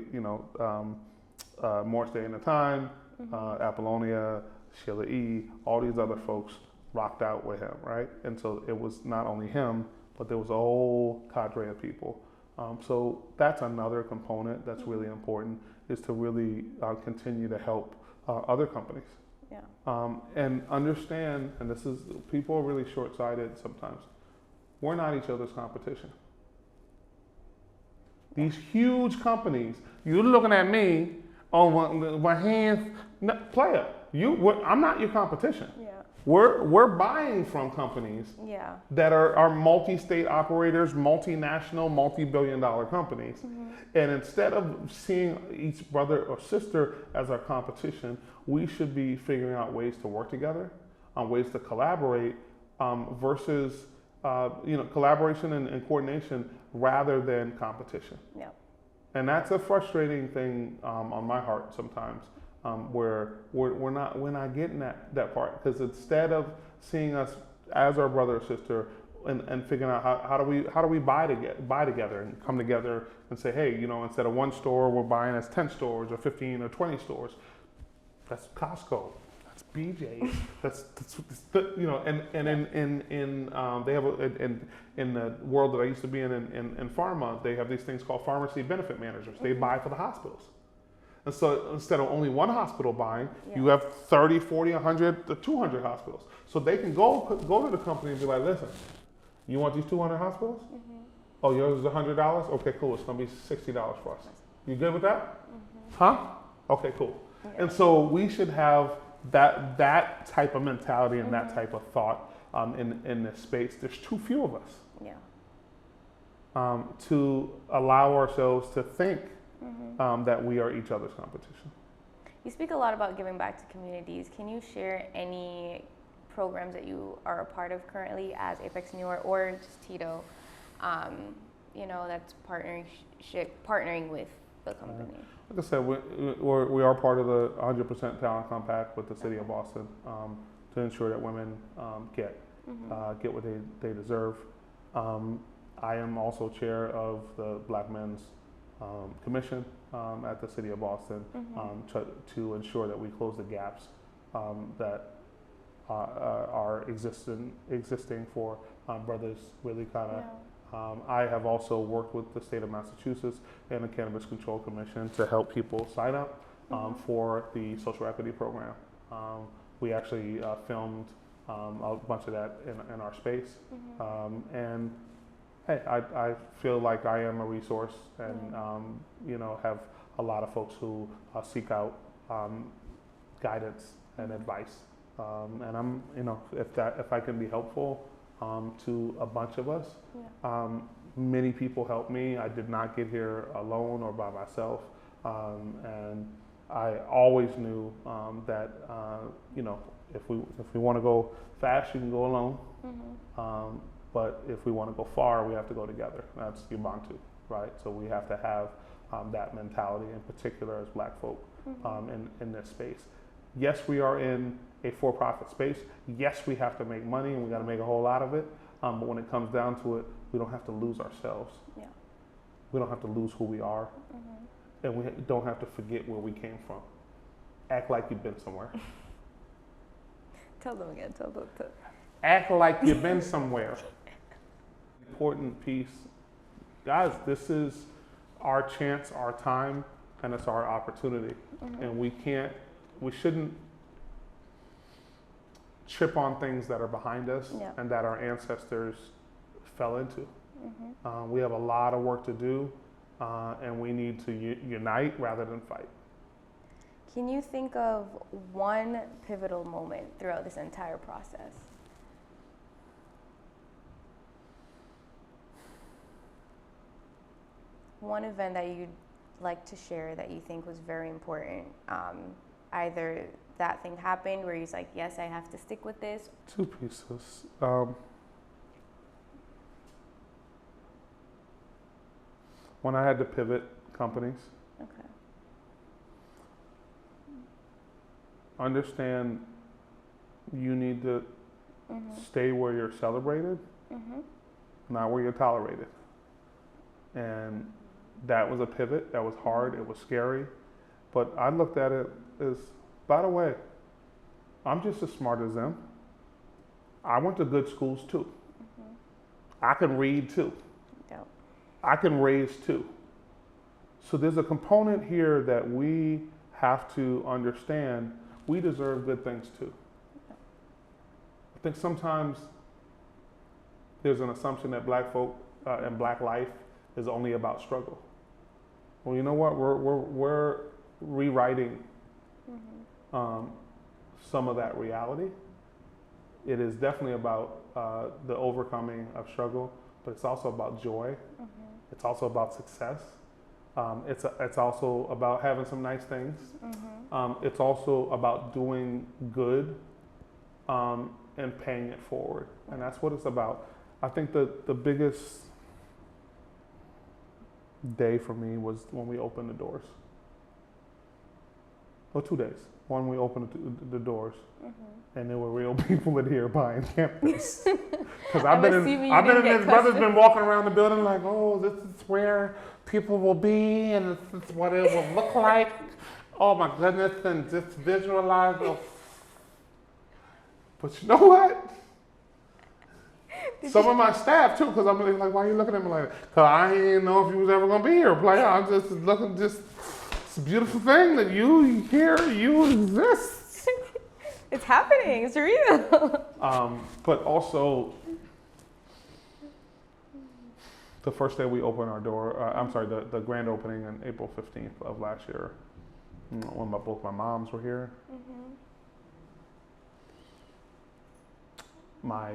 Morris Day and the Time, Apollonia, Sheila E., all these other folks rocked out with him, right? And so it was not only him, but there was a whole cadre of people. So that's another component that's really important, is to really continue to help other companies. And understand, and this is, people are really short-sighted sometimes, we're not each other's competition. These huge companies, you're looking at me, my hands, no, player, I'm not your competition. We're buying from companies that are multi-state operators, multinational, multi-billion-dollar companies. And instead of seeing each brother or sister as our competition, we should be figuring out ways to work together, ways to collaborate, versus collaboration and coordination rather than competition. And that's a frustrating thing on my heart sometimes. Where we're not getting that part, because instead of seeing us as our brother or sister and figuring out how do we buy together and come together and say, hey, instead of one store, we're buying as 10 stores or 15 or 20 stores. That's Costco. That's BJ's. That's you know, and in they have in the world that I used to be in pharma, they have these things called pharmacy benefit managers. They buy for the hospitals. And so instead of only one hospital buying, you have 30, 40, 100 to 200 hospitals. So they can go to the company and be like, listen, you want these 200 hospitals? Oh, yours is $100? Okay, cool. It's going to be $60 for us. You good with that? Huh? Okay, cool. And so we should have that type of mentality and that type of thought in this space. There's too few of us to allow ourselves to think that we are each other's competition. You speak a lot about giving back to communities. Can you share any programs that you are a part of currently as Apex Noire or just Tito, you know, that's partnering with the company? Like I said, we are part of the 100% Talent Compact with the City of Boston to ensure that women get what they deserve. I am also chair of the Black Men's Commission at the City of Boston to ensure that we close the gaps that are existing for brothers really kind of. I have also worked with the state of Massachusetts and the Cannabis Control Commission to help people sign up for the social equity program. We actually filmed a bunch of that in our space. And hey, I feel like I am a resource and you know, have a lot of folks who seek out guidance and advice. And I'm, you know, if I can be helpful to a bunch of us. Many people helped me. I did not get here alone or by myself. And I always knew that you know, if we want to go fast, you can go alone. But if we want to go far, we have to go together. That's Ubuntu, right? So we have to have that mentality, in particular as Black folk, in this space. Yes, we are in a for-profit space. Yes, we have to make money and we got to make a whole lot of it. But when it comes down to it, we don't have to lose ourselves. We don't have to lose who we are. And we don't have to forget where we came from. Act like you've been somewhere. Tell them again. Tell them. Act like you've been somewhere. Important piece. Guys, this is our chance, our time, and it's our opportunity. And we shouldn't trip on things that are behind us and that our ancestors fell into. We have a lot of work to do, and we need to unite rather than fight. Can you think of one pivotal moment throughout this entire process? One event that you'd like to share that you think was very important, either that thing happened where you're like, yes, I have to stick with this. Two pieces. When I had to pivot companies, understand you need to stay where you're celebrated, not where you're tolerated. And that was a pivot. That was hard. It was scary. But I looked at it as, by the way, I'm just as smart as them. I went to good schools too. I can read too. I can raise too. So there's a component here that we have to understand. We deserve good things too. I think sometimes there's an assumption that Black folk and Black life is only about struggle. Well, you know what? We're rewriting some of that reality. It is definitely about the overcoming of struggle, but it's also about joy. It's also about success. It's also about having some nice things. It's also about doing good and paying it forward. And that's what it's about. I think the biggest day for me was when we opened the doors. Well, 2 days. One, we opened the doors, and there were real people in here buying Cannabis. Because I've been in this brother's been walking around the building like, oh, this is where people will be, and this is what it will look like. Oh my goodness, and just visualize. But you know what? Some of my staff too, because I'm like, why are you looking at me like that? Because I didn't know if you was ever gonna be here, player. I'm just looking, it's a beautiful thing that you here, you exist. It's happening. It's real. But also, the first day we opened our door, the grand opening on April 15th of last year, when both my moms were here. Mm-hmm. My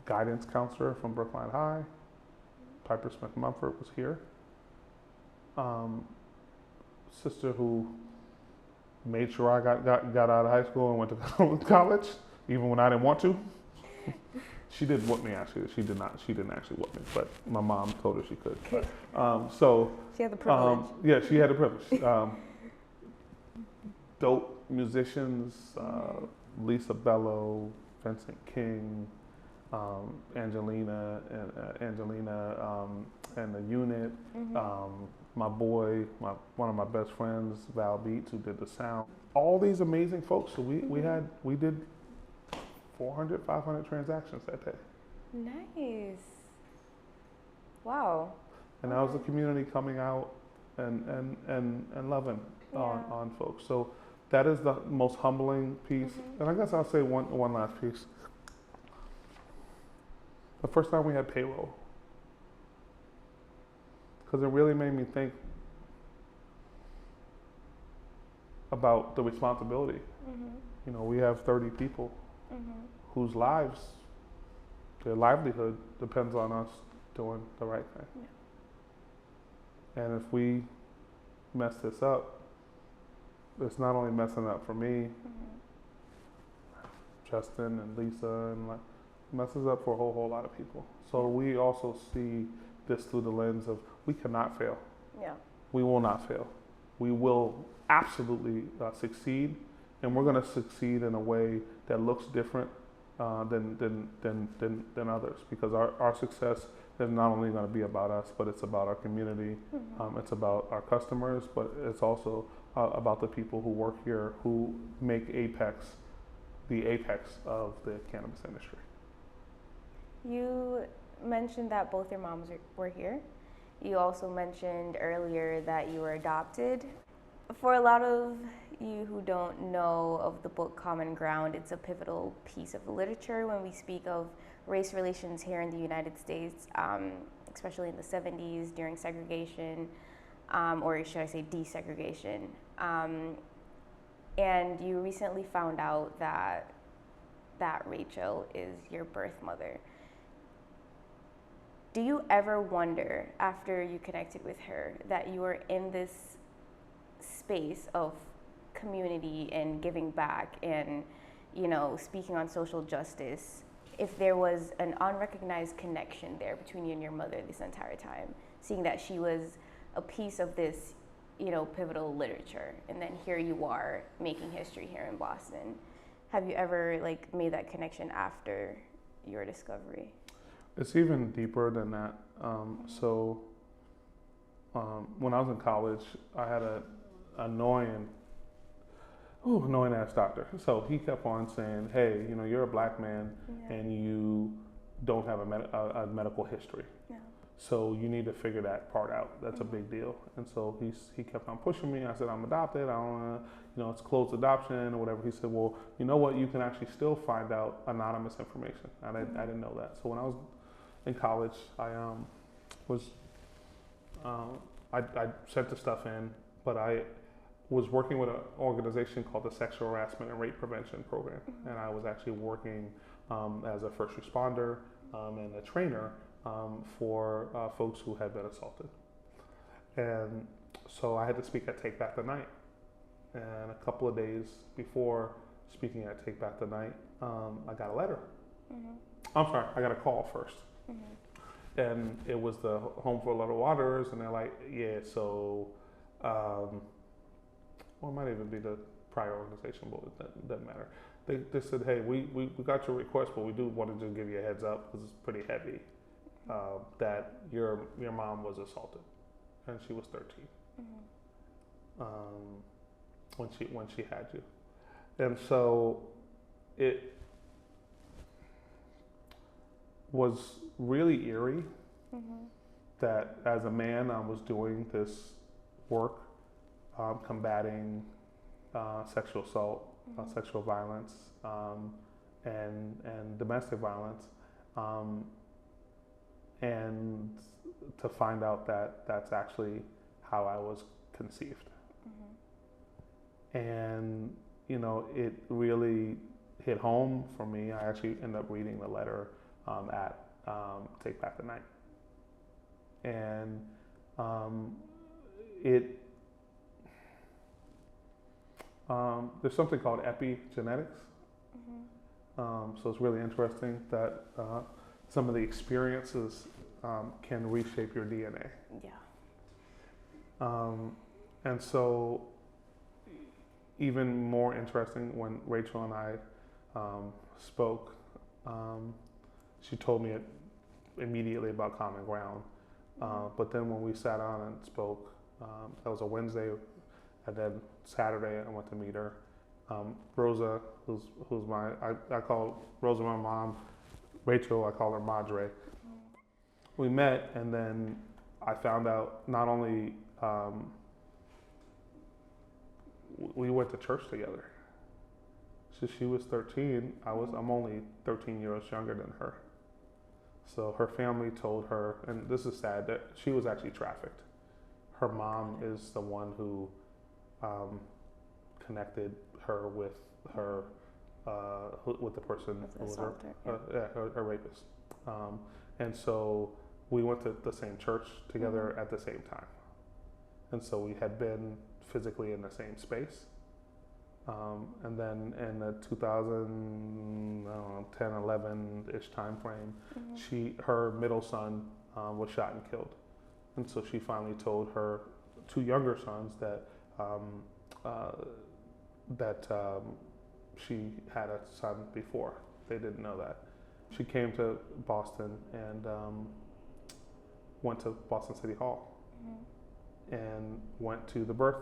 guidance counselor from Brookline High, Piper Smith Mumford, was here. Sister who made sure I got out of high school and went to college, even when I didn't want to. She did whoop me, actually. She didn't actually whoop me, but my mom told her she could. But, she had the privilege. Yeah, she had the privilege. Dope musicians, Lisa Bello, Vincent King, Angelina and the unit. Mm-hmm. My boy, one of my best friends, Val Beats, who did the sound. All these amazing folks. So we did 400, 500 transactions that day. Nice. Wow. And that was the community coming out and loving on folks. So that is the most humbling piece. Mm-hmm. And I guess I'll say one last piece. The first time we had payroll, because it really made me think about the responsibility. Mm-hmm. You know, we have 30 people whose lives, their livelihood depends on us doing the right thing. Yeah. And if we mess this up, it's not only messing up for me, Justin and Lisa, and like, messes up for a whole lot of people. So we also see this through the lens of we cannot fail. Yeah. We will not fail. We will absolutely succeed, and we're going to succeed in a way that looks different than others, because our success is not only going to be about us, but it's about our community. Mm-hmm. It's about our customers, but it's also about the people who work here, who make Apex the apex of the cannabis industry. You mentioned that both your moms were here. You also mentioned earlier that you were adopted. For a lot of you who don't know of the book Common Ground, it's a pivotal piece of literature when we speak of race relations here in the United States, especially in the 70s during segregation, or should I say desegregation. And you recently found out that Rachel is your birth mother. Do you ever wonder, after you connected with her, that you were in this space of community and giving back and, you know, speaking on social justice, if there was an unrecognized connection there between you and your mother this entire time, seeing that she was a piece of this, you know, pivotal literature, and then here you are making history here in Boston? Have you ever made that connection after your discovery? It's even deeper than that. When I was in college, I had an annoying ass doctor. So he kept on saying, "Hey, you know, you're a black man and you don't have a medical history. Yeah. So you need to figure that part out. That's a big deal." And so he kept on pushing me. I said, "I'm adopted. I don't want to, you know, it's closed adoption or whatever." He said, "Well, you know what? You can actually still find out anonymous information." And I didn't know that. So when I was in college, I sent the stuff in, but I was working with an organization called the Sexual Harassment and Rape Prevention Program, and I was actually working as a first responder and a trainer for folks who had been assaulted. And so I had to speak at Take Back the Night. And a couple of days before speaking at Take Back the Night, I got a letter. I'm sorry, I got a call first. And it was the Home for Little Waters, and they're like, "Yeah, so, well, it might even be the prior organization, but it doesn't matter." They said, "Hey, we got your request, but we do want to just give you a heads up, because it's pretty heavy, that your mom was assaulted, and she was 13 when she had you." And so it was really eerie that as a man I was doing this work combating sexual assault, sexual violence, and domestic violence, and to find out that that's actually how I was conceived. And you know, it really hit home for me. I actually ended up reading the letter at Take Back the Night, and there's something called epigenetics. So it's really interesting that some of the experiences can reshape your DNA. Yeah. And so even more interesting, when Rachel and I spoke, she told me immediately about Common Ground. But then when we sat down and spoke, that was a Wednesday, and then Saturday I went to meet her. Rosa, who's I call Rosa my mom. Rachel, I call her Madre. We met, and then I found out not only we went to church together. So she was 13. I'm only 13 years younger than her. So her family told her, and this is sad, that she was actually trafficked. Her mom is the one who connected her with her with the person who was her rapist. And so we went to the same church together at the same time. And so we had been physically in the same space. And then in the 2010, 11-ish time frame, her middle son was shot and killed. And so she finally told her two younger sons that she had a son before. They didn't know that. She came to Boston and went to Boston City Hall and went to the birth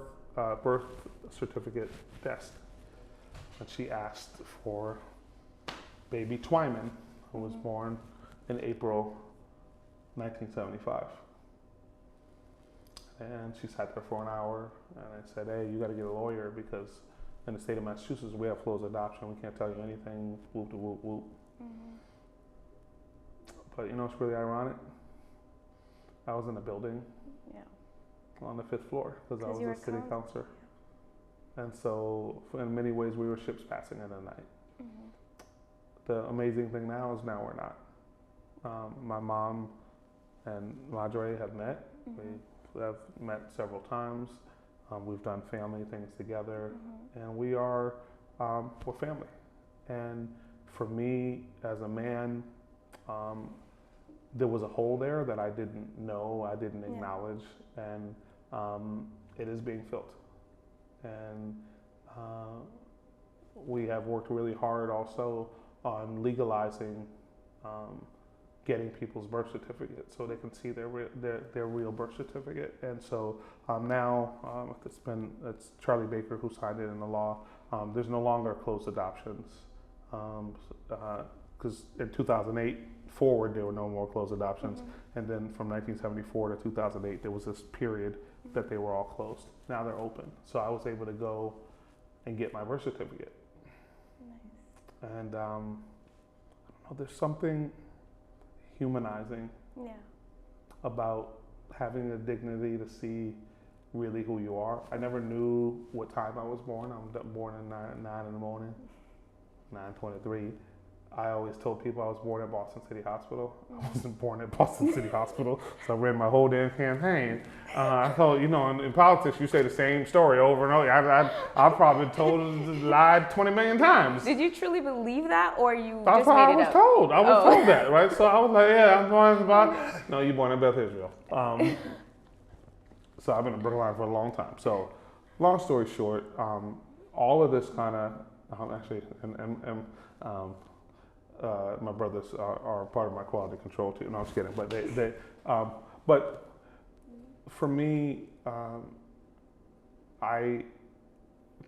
certificate desk. And she asked for baby Twyman, who was born in April 1975. And she sat there for an hour, and I said, hey, you got to get a lawyer, because in the state of Massachusetts, we have closed adoption. We can't tell you anything, whoop de whoop whoop. But you know, it's really ironic. I was in a building on the 5th floor because I was a city councilor. And so in many ways, we were ships passing in the night. The amazing thing now is now we're not. My mom and Madre have met. We have met several times. We've done family things together, and we're family. And for me, as a man, there was a hole there that I didn't know, I didn't acknowledge, and it is being filled. And we have worked really hard also on legalizing getting people's birth certificates so they can see their real birth certificate. And so now it's Charlie Baker who signed it in the law. There's no longer closed adoptions because in 2008 forward there were no more closed adoptions, and then from 1974 to 2008 there was this period that they were all closed. Now they're open. So I was able to go and get my birth certificate. Nice. And I don't know, there's something humanizing about having the dignity to see really who you are. I never knew what time I was born. I was born at 9 in the morning, 9:23. I always told people I was born at Boston City Hospital. I wasn't born at Boston City Hospital, so I ran my whole damn campaign. I thought, you know, in politics, you say the same story over and over. I've probably lied 20 million times. Did you truly believe that, or you That's just made it up? I was told. I was told that, right? So I was like, yeah, I'm born about. No, you're born in Beth Israel. So I've been in Brookline for a long time. So, long story short, all of this kind of actually, my brothers are part of my quality control team. No, I'm just kidding. But but for me, I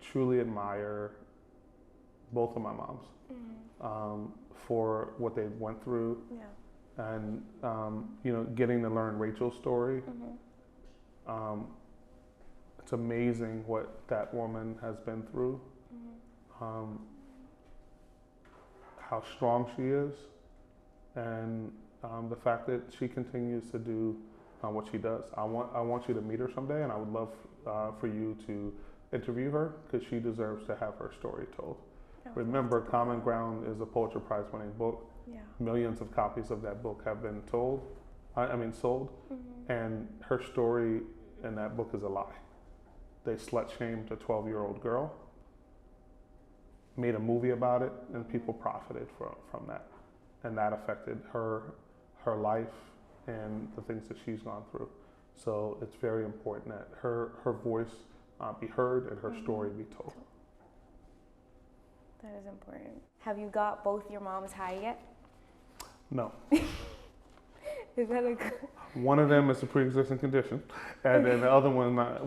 truly admire both of my moms, for what they went through, and getting to learn Rachel's story. It's amazing what that woman has been through, how strong she is, and the fact that she continues to do what she does. I want you to meet her someday, and I would love for you to interview her, because she deserves to have her story told. Remember, Common Ground is a Pulitzer Prize winning book. Millions of copies of that book have been sold, and her story in that book is a lie. They slut-shamed a 12-year-old girl, made a movie about it, and people profited from that. And that affected her life and the things that she's gone through. So it's very important that her voice be heard and her story be told. That is important. Have you got both your moms high yet? No. Is that a good... One of them is a pre-existing condition, and then the other one, my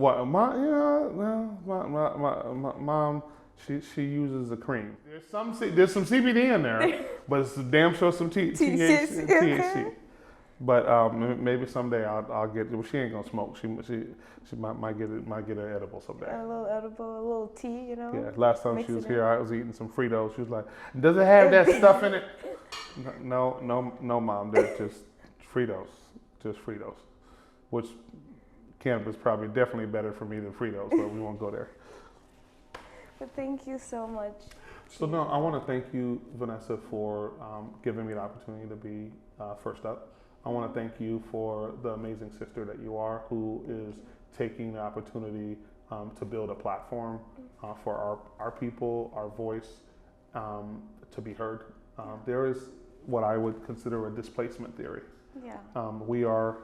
mom, she uses a cream. There's some CBD in there, but it's damn sure some THC. But maybe someday I'll get. Well, she ain't gonna smoke. She might get an edible someday. A little edible, a little tea, you know. Yeah. Last time she was here, I was eating some Fritos. She was like, "Does it have that stuff in it?" No, Mom. They're just Fritos. Which cannabis probably definitely better for me than Fritos, but we won't go there. But thank you so much. So no, I want to thank you, Vanessa, for giving me the opportunity to be first up. I want to thank you for the amazing sister that you are, who is taking the opportunity to build a platform for our people, our voice, to be heard. There is what I would consider a displacement theory. We are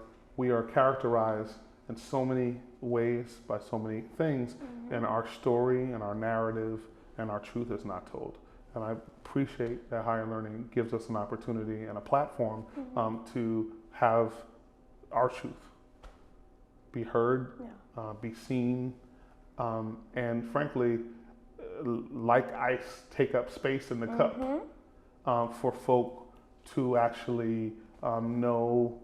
characterized in so many ways by so many things, and our story and our narrative and our truth is not told. And I appreciate that higher learning gives us an opportunity and a platform to have our truth be heard, be seen, and frankly, like ice, take up space in the cup for folk to actually know,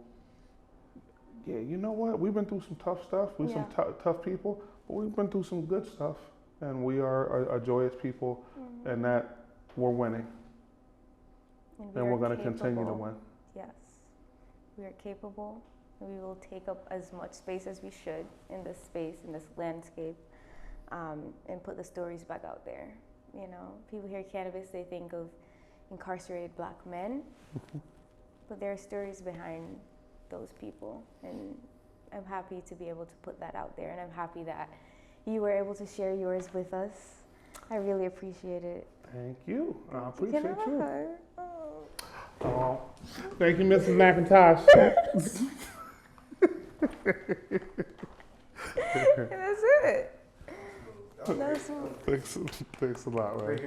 you know what, we've been through some tough stuff, we're some tough people, but we've been through some good stuff, and we are a joyous people, and that we're winning, and we're going to continue to win. Yes, we are capable, and we will take up as much space as we should in this space, in this landscape, and put the stories back out there. You know, people hear cannabis, they think of incarcerated Black men, but there are stories behind those people, and I'm happy to be able to put that out there, and I'm happy that you were able to share yours with us. I really appreciate it. Thank you. I appreciate you. Oh, thank you, Mrs. McIntosh. And that's it. Thanks a lot, right?